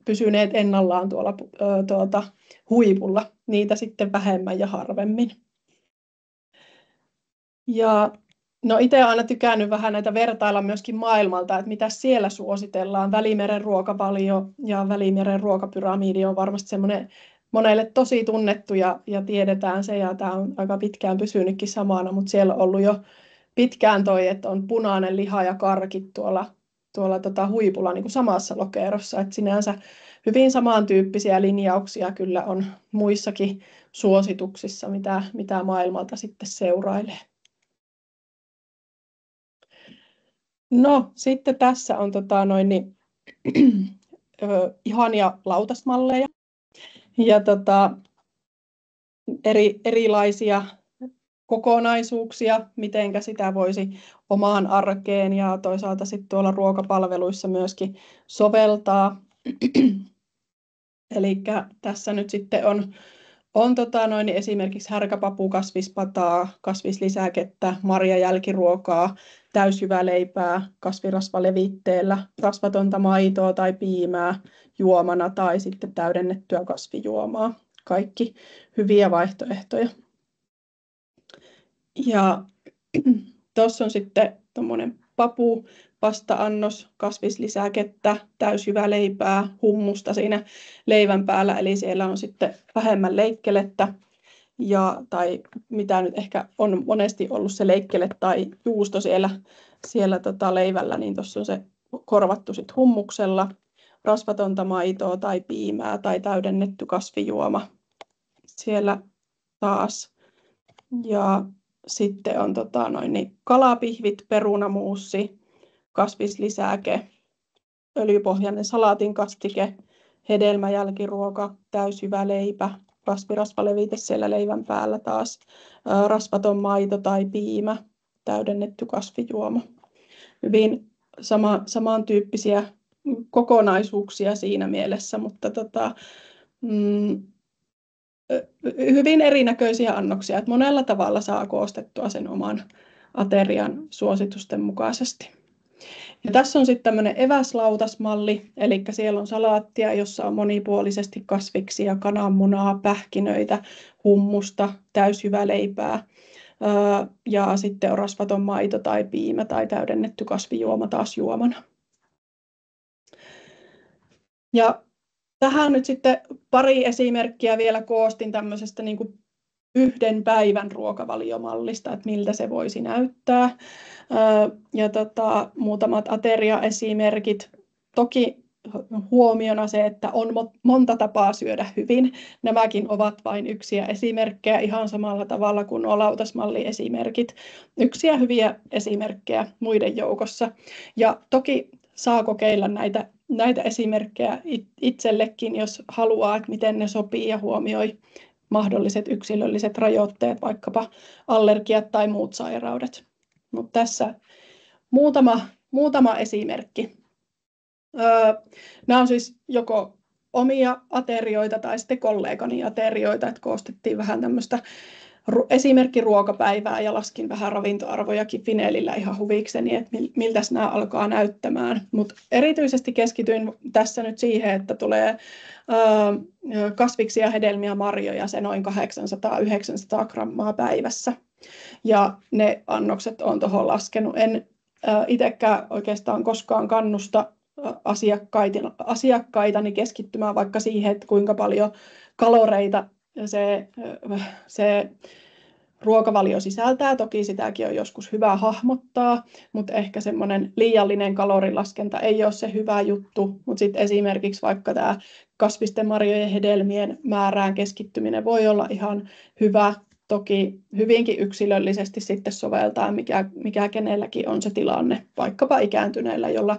pysyneet ennallaan tuolla huipulla, niitä sitten vähemmän ja harvemmin. Ja no itse olen aina tykännyt vähän näitä vertailla myöskin maailmalta, että mitä siellä suositellaan. Välimeren ruokavalio ja Välimeren ruokapyramiidi on varmasti semmoinen monelle tosi tunnettu ja tiedetään se, ja tämä on aika pitkään pysynytkin samana, mutta siellä on ollut jo pitkään että on punainen liha ja karkit tuolla huipulla niin kuin samassa lokerossa, että sinänsä hyvin samantyyppisiä linjauksia kyllä on muissakin suosituksissa, mitä maailmalta sitten seurailee. No, sitten tässä on ihania lautasmalleja ja erilaisia kokonaisuuksia, mitenkä sitä voisi omaan arkeen ja toisaalta sitten tuolla ruokapalveluissa myöskin soveltaa. Eli tässä nyt sitten on esimerkiksi härkäpapu, kasvispataa, kasvislisäkettä, marjajälkiruokaa, täysjyväleipää, kasvirasvalevitteellä, rasvatonta maitoa tai piimää juomana tai sitten täydennettyä kasvijuomaa. Kaikki hyviä vaihtoehtoja. Ja tuossa on sitten tuommoinen papu, pasta-annos, kasvislisäkettä, täysjyväleipää, hummusta siinä leivän päällä, eli siellä on sitten vähemmän leikkelettä, tai mitä nyt ehkä on monesti ollut se leikkele tai juusto siellä leivällä, niin tuossa on se korvattu sitten hummuksella. rasvatonta maitoa tai piimää tai täydennetty kasvijuoma siellä taas. Ja sitten on kalapihvit, perunamuussi, kasvislisäke, öljypohjainen salaatin kastike, hedelmäjälkiruoka, täysjyvä leipä, kasvirasvalevite siellä leivän päällä taas, rasvaton maito tai piimä, täydennetty kasvijuoma. Hyvin samantyyppisiä kokonaisuuksia siinä mielessä, mutta hyvin erinäköisiä annoksia. Että monella tavalla saa koostettua sen oman aterian suositusten mukaisesti. Ja tässä on sitten tämmöinen eväslautasmalli, eli siellä on salaattia, jossa on monipuolisesti kasviksia, kananmunaa, pähkinöitä, hummusta, täysjyväleipää ja sitten on rasvaton maito tai piimä tai täydennetty kasvijuoma taas juomana. Ja tähän nyt sitten pari esimerkkiä vielä koostin tämmöisestä niin kuin yhden päivän ruokavaliomallista, että miltä se voisi näyttää. Ja muutamat ateriaesimerkit. Toki huomiona se, että on monta tapaa syödä hyvin. Nämäkin ovat vain yksiä esimerkkejä ihan samalla tavalla kuin nuo lautasmalliesimerkit. Yksiä hyviä esimerkkejä muiden joukossa. Ja toki saa kokeilla näitä esimerkkejä itsellekin, jos haluaa, että miten ne sopii ja huomioi mahdolliset yksilölliset rajoitteet, vaikkapa allergiat tai muut sairaudet. Mutta tässä muutama esimerkki. Nämä on siis joko omia aterioita tai sitten kollegani aterioita, että koostettiin vähän tämmöistä esimerkkiruokapäivää ja laskin vähän ravintoarvojakin Finelillä ihan huvikseni, että miltä nämä alkaa näyttämään. Mutta erityisesti keskityin tässä nyt siihen, että tulee kasviksia, hedelmiä, marjoja, se noin 800-900 grammaa päivässä. Ja ne annokset olen tuohon laskenut. En itsekään oikeastaan koskaan kannusta asiakkaitani keskittymään vaikka siihen, että kuinka paljon kaloreita se ruokavalio sisältää. Toki sitäkin on joskus hyvä hahmottaa, mutta ehkä semmoinen liiallinen kalorilaskenta ei ole se hyvä juttu. Mutta sitten esimerkiksi vaikka tämä kasvisten, marjojen, hedelmien määrään keskittyminen voi olla ihan hyvä. Toki hyvinkin yksilöllisesti sitten soveltaa, mikä kenelläkin on se tilanne. Vaikkapa ikääntyneillä, jolla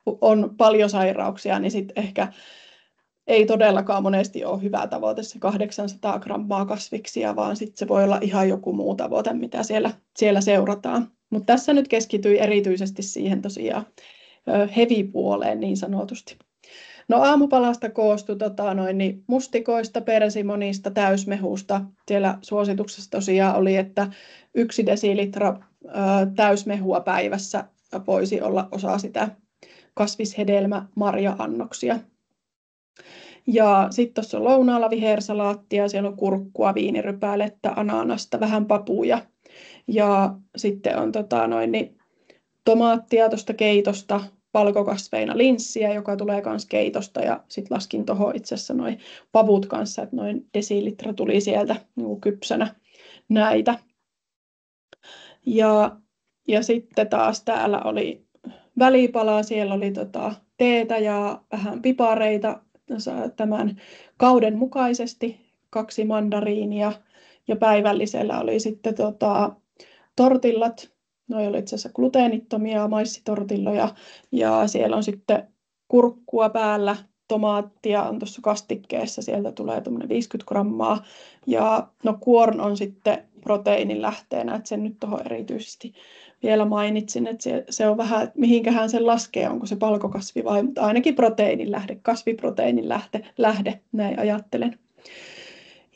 on paljon sairauksia, niin sitten ehkä ei todellakaan monesti ole hyvä tavoite se 800 grammaa kasviksia, vaan sitten se voi olla ihan joku muu tavoite, mitä siellä seurataan. Mutta tässä nyt keskityin erityisesti siihen tosiaan heavy-puoleen niin sanotusti. No aamupalasta koostui mustikoista, persimonista, täysmehusta. Siellä suosituksessa tosiaan oli, että 1 desilitra täysmehua päivässä voisi olla osa sitä kasvishedelmä-marja-annoksia. Ja sitten tuossa on lounaalla vihersalaattia, siellä on kurkkua, viinirypälettä, ananasta, vähän papuja. Ja sitten on tomaattia tuosta keitosta, valkokasveina linssiä, joka tulee myös keitosta. Ja sitten laskin tuohon itse asiassa noin pavut kanssa, että noin desilitra tuli sieltä niin kypsänä näitä. Ja sitten taas täällä oli välipalaa, siellä oli teetä ja vähän pipareita tämän kauden mukaisesti, 2 mandariinia ja päivällisellä oli sitten tortillat, ne oli itse asiassa gluteenittomia maissitortilloja ja siellä on sitten kurkkua päällä, tomaattia on tuossa kastikkeessa, sieltä tulee tuommoinen 50 grammaa ja no kuorn on sitten proteiinin lähteenä, että sen nyt tuohon erityisesti vielä mainitsin, että se on vähän, että mihinkähän se laskee, onko se palkokasvi vai, mutta ainakin proteiinin lähde, kasviproteiinin lähde, näin ajattelen.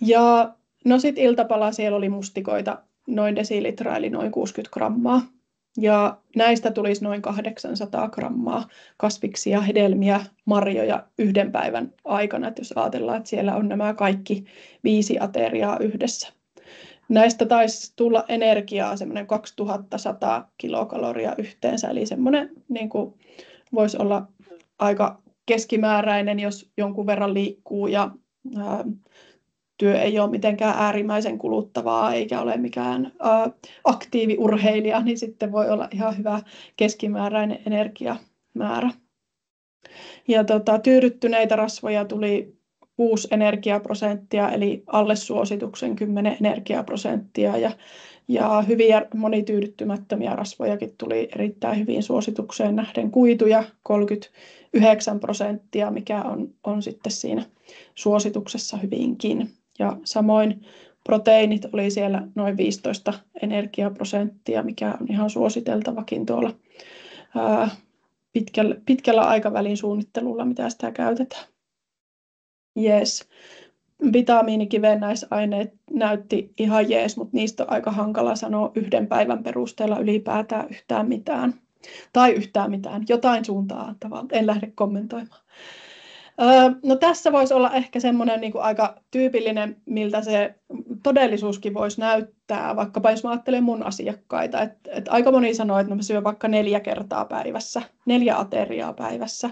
Ja no sitten iltapala siellä oli mustikoita noin desilitra eli noin 60 grammaa. Ja näistä tulisi noin 800 grammaa kasviksia, hedelmiä, marjoja 1 päivän aikana, että jos ajatellaan, että siellä on nämä kaikki 5 ateriaa yhdessä. Näistä taisi tulla energiaa semmoinen 2100 kilokaloria yhteensä, eli semmoinen niin kuin voisi olla aika keskimääräinen, jos jonkun verran liikkuu ja työ ei ole mitenkään äärimmäisen kuluttavaa eikä ole mikään aktiiviurheilija, niin sitten voi olla ihan hyvä keskimääräinen energiamäärä. Ja tyydyttyneitä rasvoja tuli 6 energiaprosenttia, eli alle suosituksen 10 energiaprosenttia. Ja hyviä monityydyttymättömiä rasvojakin tuli erittäin hyvin suositukseen nähden. Kuituja 39%, mikä on sitten siinä suosituksessa hyvinkin. Ja samoin proteiinit oli siellä noin 15 energiaprosenttia, mikä on ihan suositeltavakin tuolla pitkällä aikavälin suunnittelulla, mitä sitä käytetään. Yes. Vitamiinikivennäisaineet näytti ihan jees, mutta niistä on aika hankala sanoa yhden päivän perusteella ylipäätään yhtään mitään. Tai yhtään mitään, jotain suuntaa antavaa. En lähde kommentoimaan. No tässä voisi olla ehkä semmoinen niin kuin aika tyypillinen, miltä se todellisuuskin voisi näyttää, vaikkapa jos mä ajattelen mun asiakkaita. Että aika moni sanoo, että mä syön vaikka 4 kertaa päivässä, 4 ateriaa päivässä.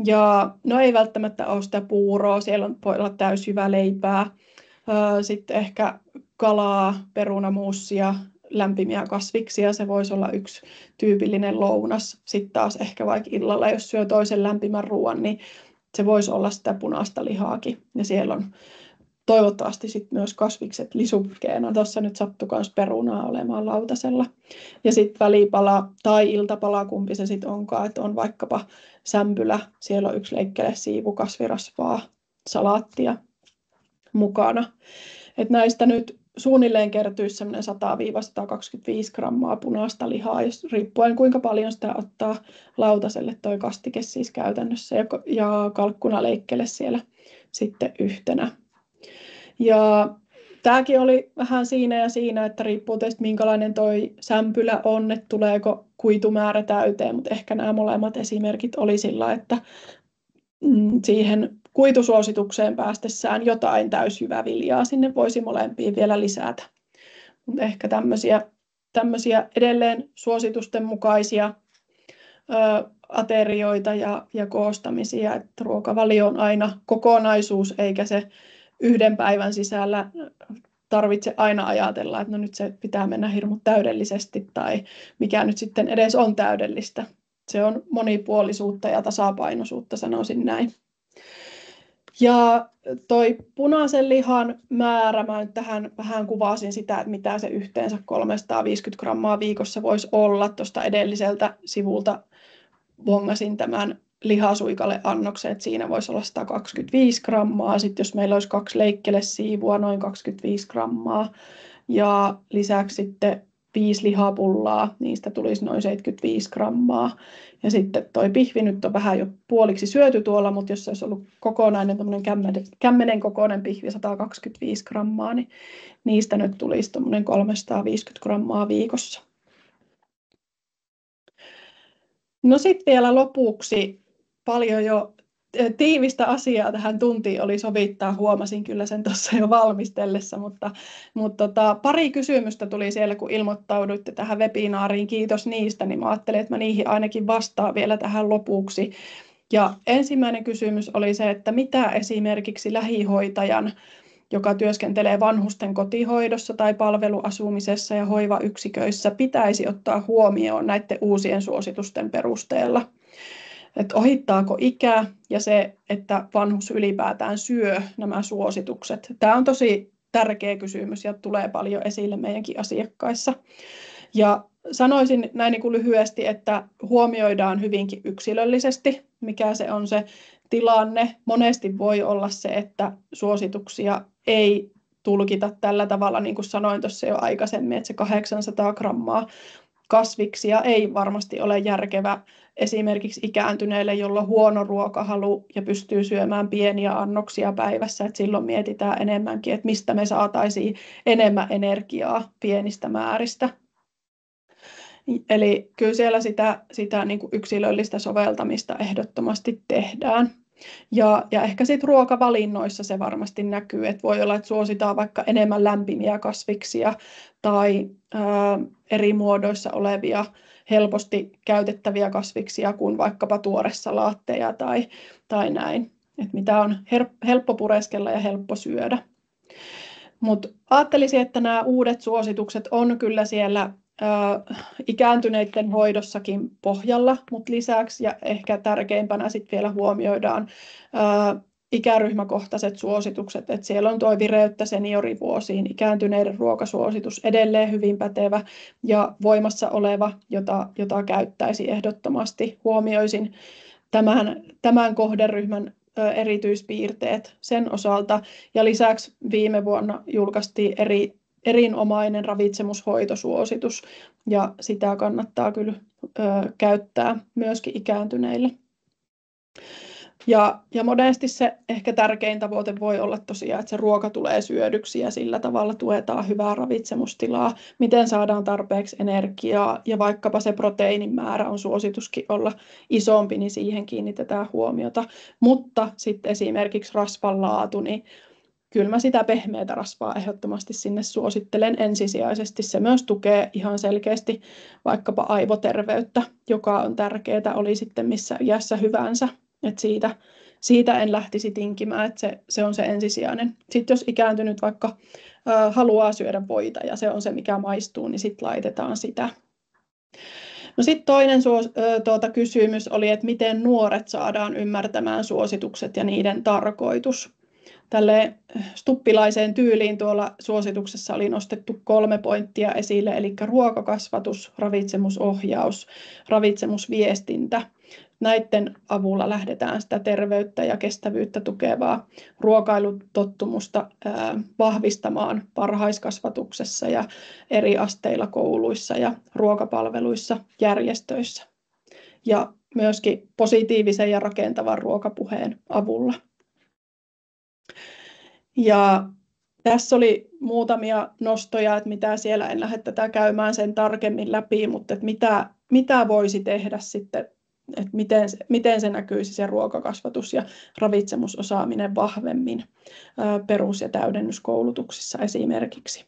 Ja no ei välttämättä ole sitä puuroa, siellä voi olla täysjyväleipää, sitten ehkä kalaa, perunamuussia, lämpimiä kasviksia, se voisi olla yksi tyypillinen lounas. Sitten taas ehkä vaikka illalla, jos syö toisen lämpimän ruoan, niin se voisi olla sitä punaista lihaakin. Ja siellä on toivottavasti sitten myös kasvikset lisukkeena. Tuossa nyt sattui myös perunaa olemaan lautasella. Ja sitten välipala tai iltapala, kumpi se sitten onkaan, että on vaikkapa sämpylä. Siellä on 1 leikkelesiivu kasvirasvaa, salaattia mukana. Et näistä nyt suunnilleen kertyisi semmoinen 100-125 grammaa punaista lihaa, jos riippuen kuinka paljon sitä ottaa lautaselle toi kastike siis käytännössä ja kalkkunaleikkele siellä sitten yhtenä. Ja tämäkin oli vähän siinä ja siinä, että riippuu teistä minkälainen toi sämpylä on, että tuleeko kuitumäärä täyteen, mutta ehkä nämä molemmat esimerkit oli sillä, että siihen kuitusuositukseen päästessään jotain täysjyväviljaa sinne voisi molempiin vielä lisätä. Mutta ehkä tämmöisiä edelleen suositusten mukaisia aterioita ja koostamisia, että ruokavalio on aina kokonaisuus eikä se yhden päivän sisällä tarvitse aina ajatella, että no nyt se pitää mennä hirmu täydellisesti tai mikä nyt sitten edes on täydellistä. Se on monipuolisuutta ja tasapainoisuutta, sanoisin näin. Ja toi punaisen lihan määrä, mä nyt tähän vähän kuvasin sitä, että mitä se yhteensä 350 grammaa viikossa voisi olla. Tuosta edelliseltä sivulta bongasin tämän lihasuikalle annoksen, että siinä voisi olla 125 grammaa. Sitten jos meillä olisi 2 leikkelesiivua, noin 25 grammaa. Ja lisäksi sitten 5 lihapullaa, niistä tulisi noin 75 grammaa. Ja sitten toi pihvi nyt on vähän jo puoliksi syöty tuolla, mutta jos se olisi ollut kokonainen kämmenen kokoinen pihvi 125 grammaa, niin niistä nyt tulisi 350 grammaa viikossa. No sitten vielä lopuksi paljon jo tiivistä asiaa tähän tuntiin oli sovittaa, huomasin kyllä sen tuossa jo valmistellessa, mutta pari kysymystä tuli siellä, kun ilmoittauduitte tähän webinaariin, kiitos niistä, niin mä ajattelin, että mä niihin ainakin vastaan vielä tähän lopuksi. Ja ensimmäinen kysymys oli se, että mitä esimerkiksi lähihoitajan, joka työskentelee vanhusten kotihoidossa tai palveluasumisessa ja hoivayksiköissä, pitäisi ottaa huomioon näiden uusien suositusten perusteella. Että ohittaako ikä ja se, että vanhus ylipäätään syö nämä suositukset. Tämä on tosi tärkeä kysymys ja tulee paljon esille meidänkin asiakkaissa. Ja sanoisin näin niin kuin lyhyesti, että huomioidaan hyvinkin yksilöllisesti, mikä se on se tilanne. Monesti voi olla se, että suosituksia ei tulkita tällä tavalla, niin kuin sanoin tuossa jo aikaisemmin, että se 800 grammaa kasviksia ei varmasti ole järkevä esimerkiksi ikääntyneille, jolla on huono ruokahalu ja pystyy syömään pieniä annoksia päivässä. Että silloin mietitään enemmänkin, että mistä me saataisiin enemmän energiaa pienistä määristä. Eli kyllä siellä sitä niin kuin yksilöllistä soveltamista ehdottomasti tehdään. Ja ehkä sitten ruokavalinnoissa se varmasti näkyy, että voi olla, että suositaan vaikka enemmän lämpimiä kasviksia tai eri muodoissa olevia helposti käytettäviä kasviksia kuin vaikkapa tuoresalaatteja tai näin, että mitä on helppo pureskella ja helppo syödä. Mutta ajattelisin, että nämä uudet suositukset on kyllä siellä ikääntyneiden hoidossakin pohjalla, mutta lisäksi ja ehkä tärkeimpänä sitten vielä huomioidaan ikäryhmäkohtaiset suositukset, että siellä on tuo vireyttä seniorivuosiin, ikääntyneiden ruokasuositus edelleen hyvin pätevä ja voimassa oleva, jota käyttäisi ehdottomasti. Huomioisin tämän kohderyhmän erityispiirteet sen osalta ja lisäksi viime vuonna julkaistiin erinomainen ravitsemushoitosuositus ja sitä kannattaa kyllä käyttää myöskin ikääntyneille. Ja monesti se ehkä tärkein tavoite voi olla tosiaan, että se ruoka tulee syödyksi ja sillä tavalla tuetaan hyvää ravitsemustilaa. Miten saadaan tarpeeksi energiaa ja vaikkapa se proteiinin määrä on suosituskin olla isompi, niin siihen kiinnitetään huomiota. Mutta sitten esimerkiksi rasvan laatu, niin kyllä mä sitä pehmeätä rasvaa ehdottomasti sinne suosittelen ensisijaisesti. Se myös tukee ihan selkeästi vaikkapa aivoterveyttä, joka on tärkeää, oli sitten missä iässä hyvänsä. Et siitä en lähtisi tinkimään, että se on se ensisijainen. Sitten jos ikääntynyt vaikka haluaa syödä voita ja se on se, mikä maistuu, niin sitten laitetaan sitä. No sitten toinen kysymys oli, että miten nuoret saadaan ymmärtämään suositukset ja niiden tarkoitus. Tälle stuppilaiseen tyyliin tuolla suosituksessa oli nostettu 3 pointtia esille, eli ruokakasvatus, ravitsemusohjaus, ravitsemusviestintä. Näiden avulla lähdetään sitä terveyttä ja kestävyyttä tukevaa ruokailutottumusta vahvistamaan varhaiskasvatuksessa ja eri asteilla kouluissa ja ruokapalveluissa, järjestöissä. Ja myöskin positiivisen ja rakentavan ruokapuheen avulla. Ja tässä oli muutamia nostoja, että mitä siellä, en lähde tätä käymään sen tarkemmin läpi, mutta että mitä voisi tehdä sitten, että miten se näkyisi se ruokakasvatus ja ravitsemusosaaminen vahvemmin perus- ja täydennyskoulutuksissa esimerkiksi.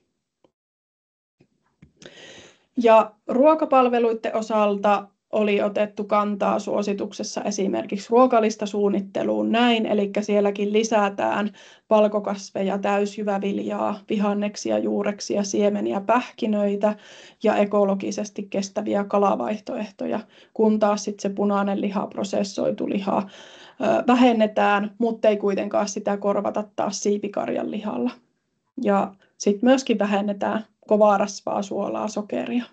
Ja ruokapalveluiden osalta oli otettu kantaa suosituksessa esimerkiksi ruokalistasuunnitteluun näin, eli sielläkin lisätään valkokasveja, täysjyväviljaa, vihanneksia, juureksia, siemeniä, pähkinöitä ja ekologisesti kestäviä kalavaihtoehtoja, kun taas sitten se punainen liha, prosessoitu liha vähennetään, mutta ei kuitenkaan sitä korvata taas siipikarjan lihalla. Ja sitten myöskin vähennetään kovaa rasvaa, suolaa, sokeria.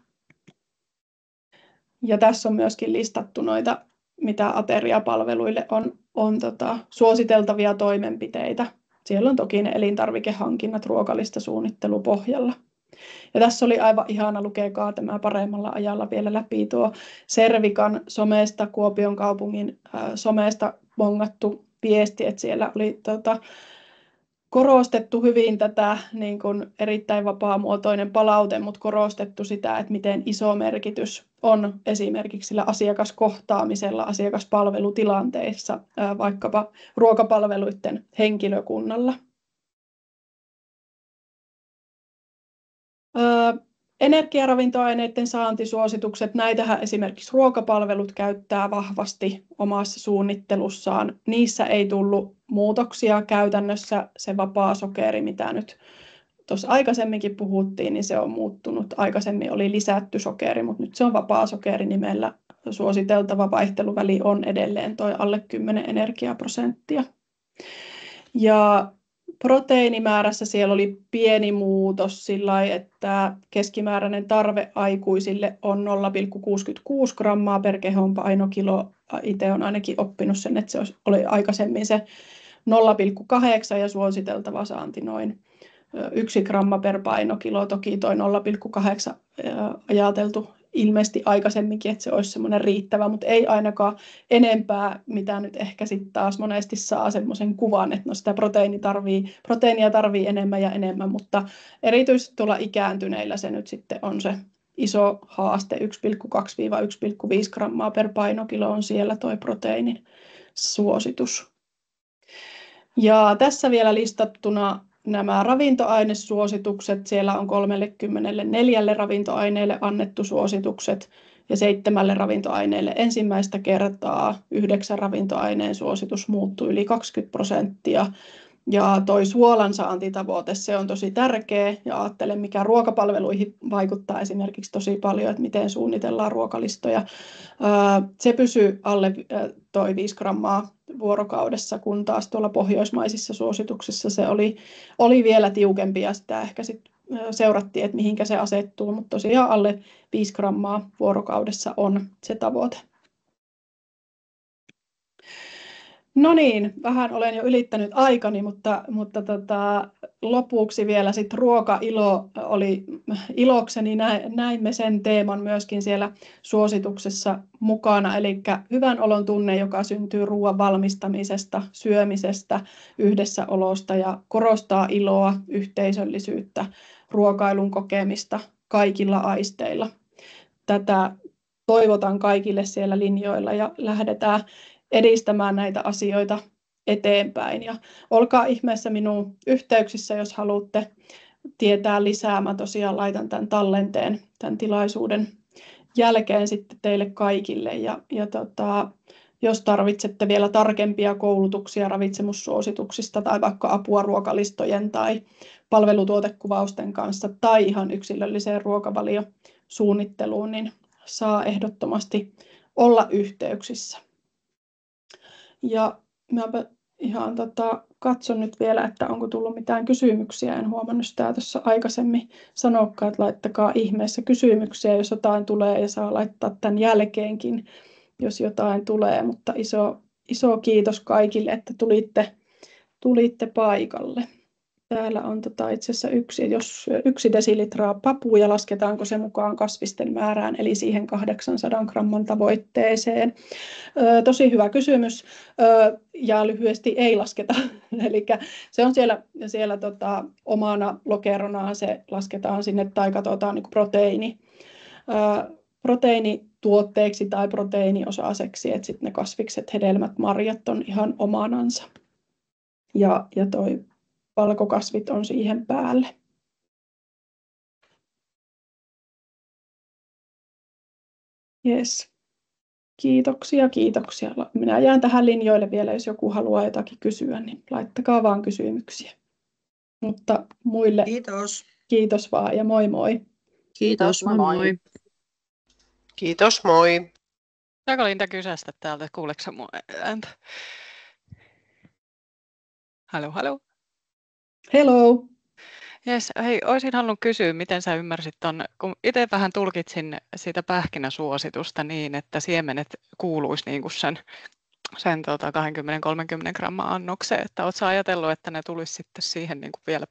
Ja tässä on myöskin listattu noita, mitä ateriapalveluille on suositeltavia toimenpiteitä. Siellä on toki ne elintarvikehankinnat ruokalistasuunnittelu pohjalla. Ja tässä oli aivan ihana, lukekaa tämä paremmalla ajalla vielä läpi tuo Servikan somesta, Kuopion kaupungin somesta bongattu viesti, että siellä oli korostettu hyvin tätä niin kuin erittäin vapaamuotoinen palaute, mutta korostettu sitä, että miten iso merkitys on esimerkiksi sillä asiakaskohtaamisella, asiakaspalvelutilanteissa, vaikkapa ruokapalveluiden henkilökunnalla. Energiaravintoaineiden saantisuositukset, näitähän esimerkiksi ruokapalvelut käyttää vahvasti omassa suunnittelussaan. Niissä ei tullut muutoksia käytännössä. Se vapaa sokeri, mitä nyt tuossa aikaisemminkin puhuttiin, niin se on muuttunut. Aikaisemmin oli lisätty sokeri, mutta nyt se on vapaa sokeri nimellä. Suositeltava vaihteluväli on edelleen tuo alle 10 energiaprosenttia. Ja proteiinimäärässä siellä oli pieni muutos sillä lailla, että keskimääräinen tarve aikuisille on 0,66 grammaa per kehonpainokilo. Itse olen ainakin oppinut sen, että se oli aikaisemmin se 0,8 ja suositeltava saanti noin 1 gramma per painokilo. Toki tuo 0,8 ajateltu ilmeisesti aikaisemminkin, että se olisi semmoinen riittävä, mutta ei ainakaan enempää, mitä nyt ehkä sitten taas monesti saa semmoisen kuvan, että no sitä proteiinia tarvii enemmän ja enemmän, mutta erityisesti tuolla ikääntyneillä se nyt sitten on se iso haaste, 1,2-1,5 grammaa per painokilo on siellä tuo proteiinin suositus. Ja tässä vielä listattuna nämä ravintoainesuositukset, siellä on 34 ravintoaineelle annettu suositukset ja 7 ravintoaineelle ensimmäistä kertaa. 9 ravintoaineen suositus muuttui yli 20%. Ja toi suolansaantitavoite, se on tosi tärkeä ja ajattelen, mikä ruokapalveluihin vaikuttaa esimerkiksi tosi paljon, että miten suunnitellaan ruokalistoja. Se pysyy alle toi 5 grammaa vuorokaudessa, kun taas tuolla pohjoismaisissa suosituksissa se oli vielä tiukempi ja sitä ehkä sitten seurattiin, että mihinkä se asettuu, mutta tosiaan alle 5 grammaa vuorokaudessa on se tavoite. No niin, vähän olen jo ylittänyt aikani, mutta lopuksi vielä sit ruokailo oli ilokseni, näimme sen teeman myöskin siellä suosituksessa mukana, eli hyvän olon tunne, joka syntyy ruoan valmistamisesta, syömisestä, yhdessäolosta ja korostaa iloa, yhteisöllisyyttä, ruokailun kokemista kaikilla aisteilla. Tätä toivotan kaikille siellä linjoilla ja lähdetään edistämään näitä asioita eteenpäin. Ja olkaa ihmeessä minun yhteyksissä, jos haluatte tietää lisää. Mä tosiaan laitan tämän tallenteen tämän tilaisuuden jälkeen sitten teille kaikille. Jos tarvitsette vielä tarkempia koulutuksia ravitsemussuosituksista tai vaikka apua ruokalistojen tai palvelutuotekuvausten kanssa tai ihan yksilölliseen ruokavaliosuunnitteluun, niin saa ehdottomasti olla yhteyksissä. Ja mäpä ihan katson nyt vielä, että onko tullut mitään kysymyksiä. En huomannut sitä tuossa aikaisemmin sanoakaan, että laittakaa ihmeessä kysymyksiä, jos jotain tulee, ja saa laittaa tämän jälkeenkin, jos jotain tulee. Mutta iso kiitos kaikille, että tulitte paikalle. Täällä on itse asiassa yksi desilitraa papuja, lasketaanko se mukaan kasvisten määrään, eli siihen 800 gramman tavoitteeseen. Tosi hyvä kysymys, ja lyhyesti ei lasketa. Eli se on siellä omana lokeronaan, se lasketaan sinne tai katsotaan niin proteiinituotteeksi tai proteiiniosaseksi, että sitten ne kasvikset, hedelmät, marjat on ihan omanansa. Ja toi valkokasvit on siihen päälle. Yes. Kiitoksia. Minä jään tähän linjoille vielä, jos joku haluaa jotakin kysyä, niin laittakaa vaan kysymyksiä. Mutta muille kiitos vaan ja moi moi. Kiitos, moi. Kiitos, moi. Saanko Linda kysästä täältä, kuuleeko mun ääntä? Halo. Hello. Jes, hei, olisin halunnut kysyä, miten sä ymmärsit ton, kun itse vähän tulkitsin sitä pähkinäsuositusta niin, että siemenet kuuluisi niin kuin sen 20-30 gramman annokseen, että ootko sä ajatellut, että ne tulisi sitten siihen niin kuin vielä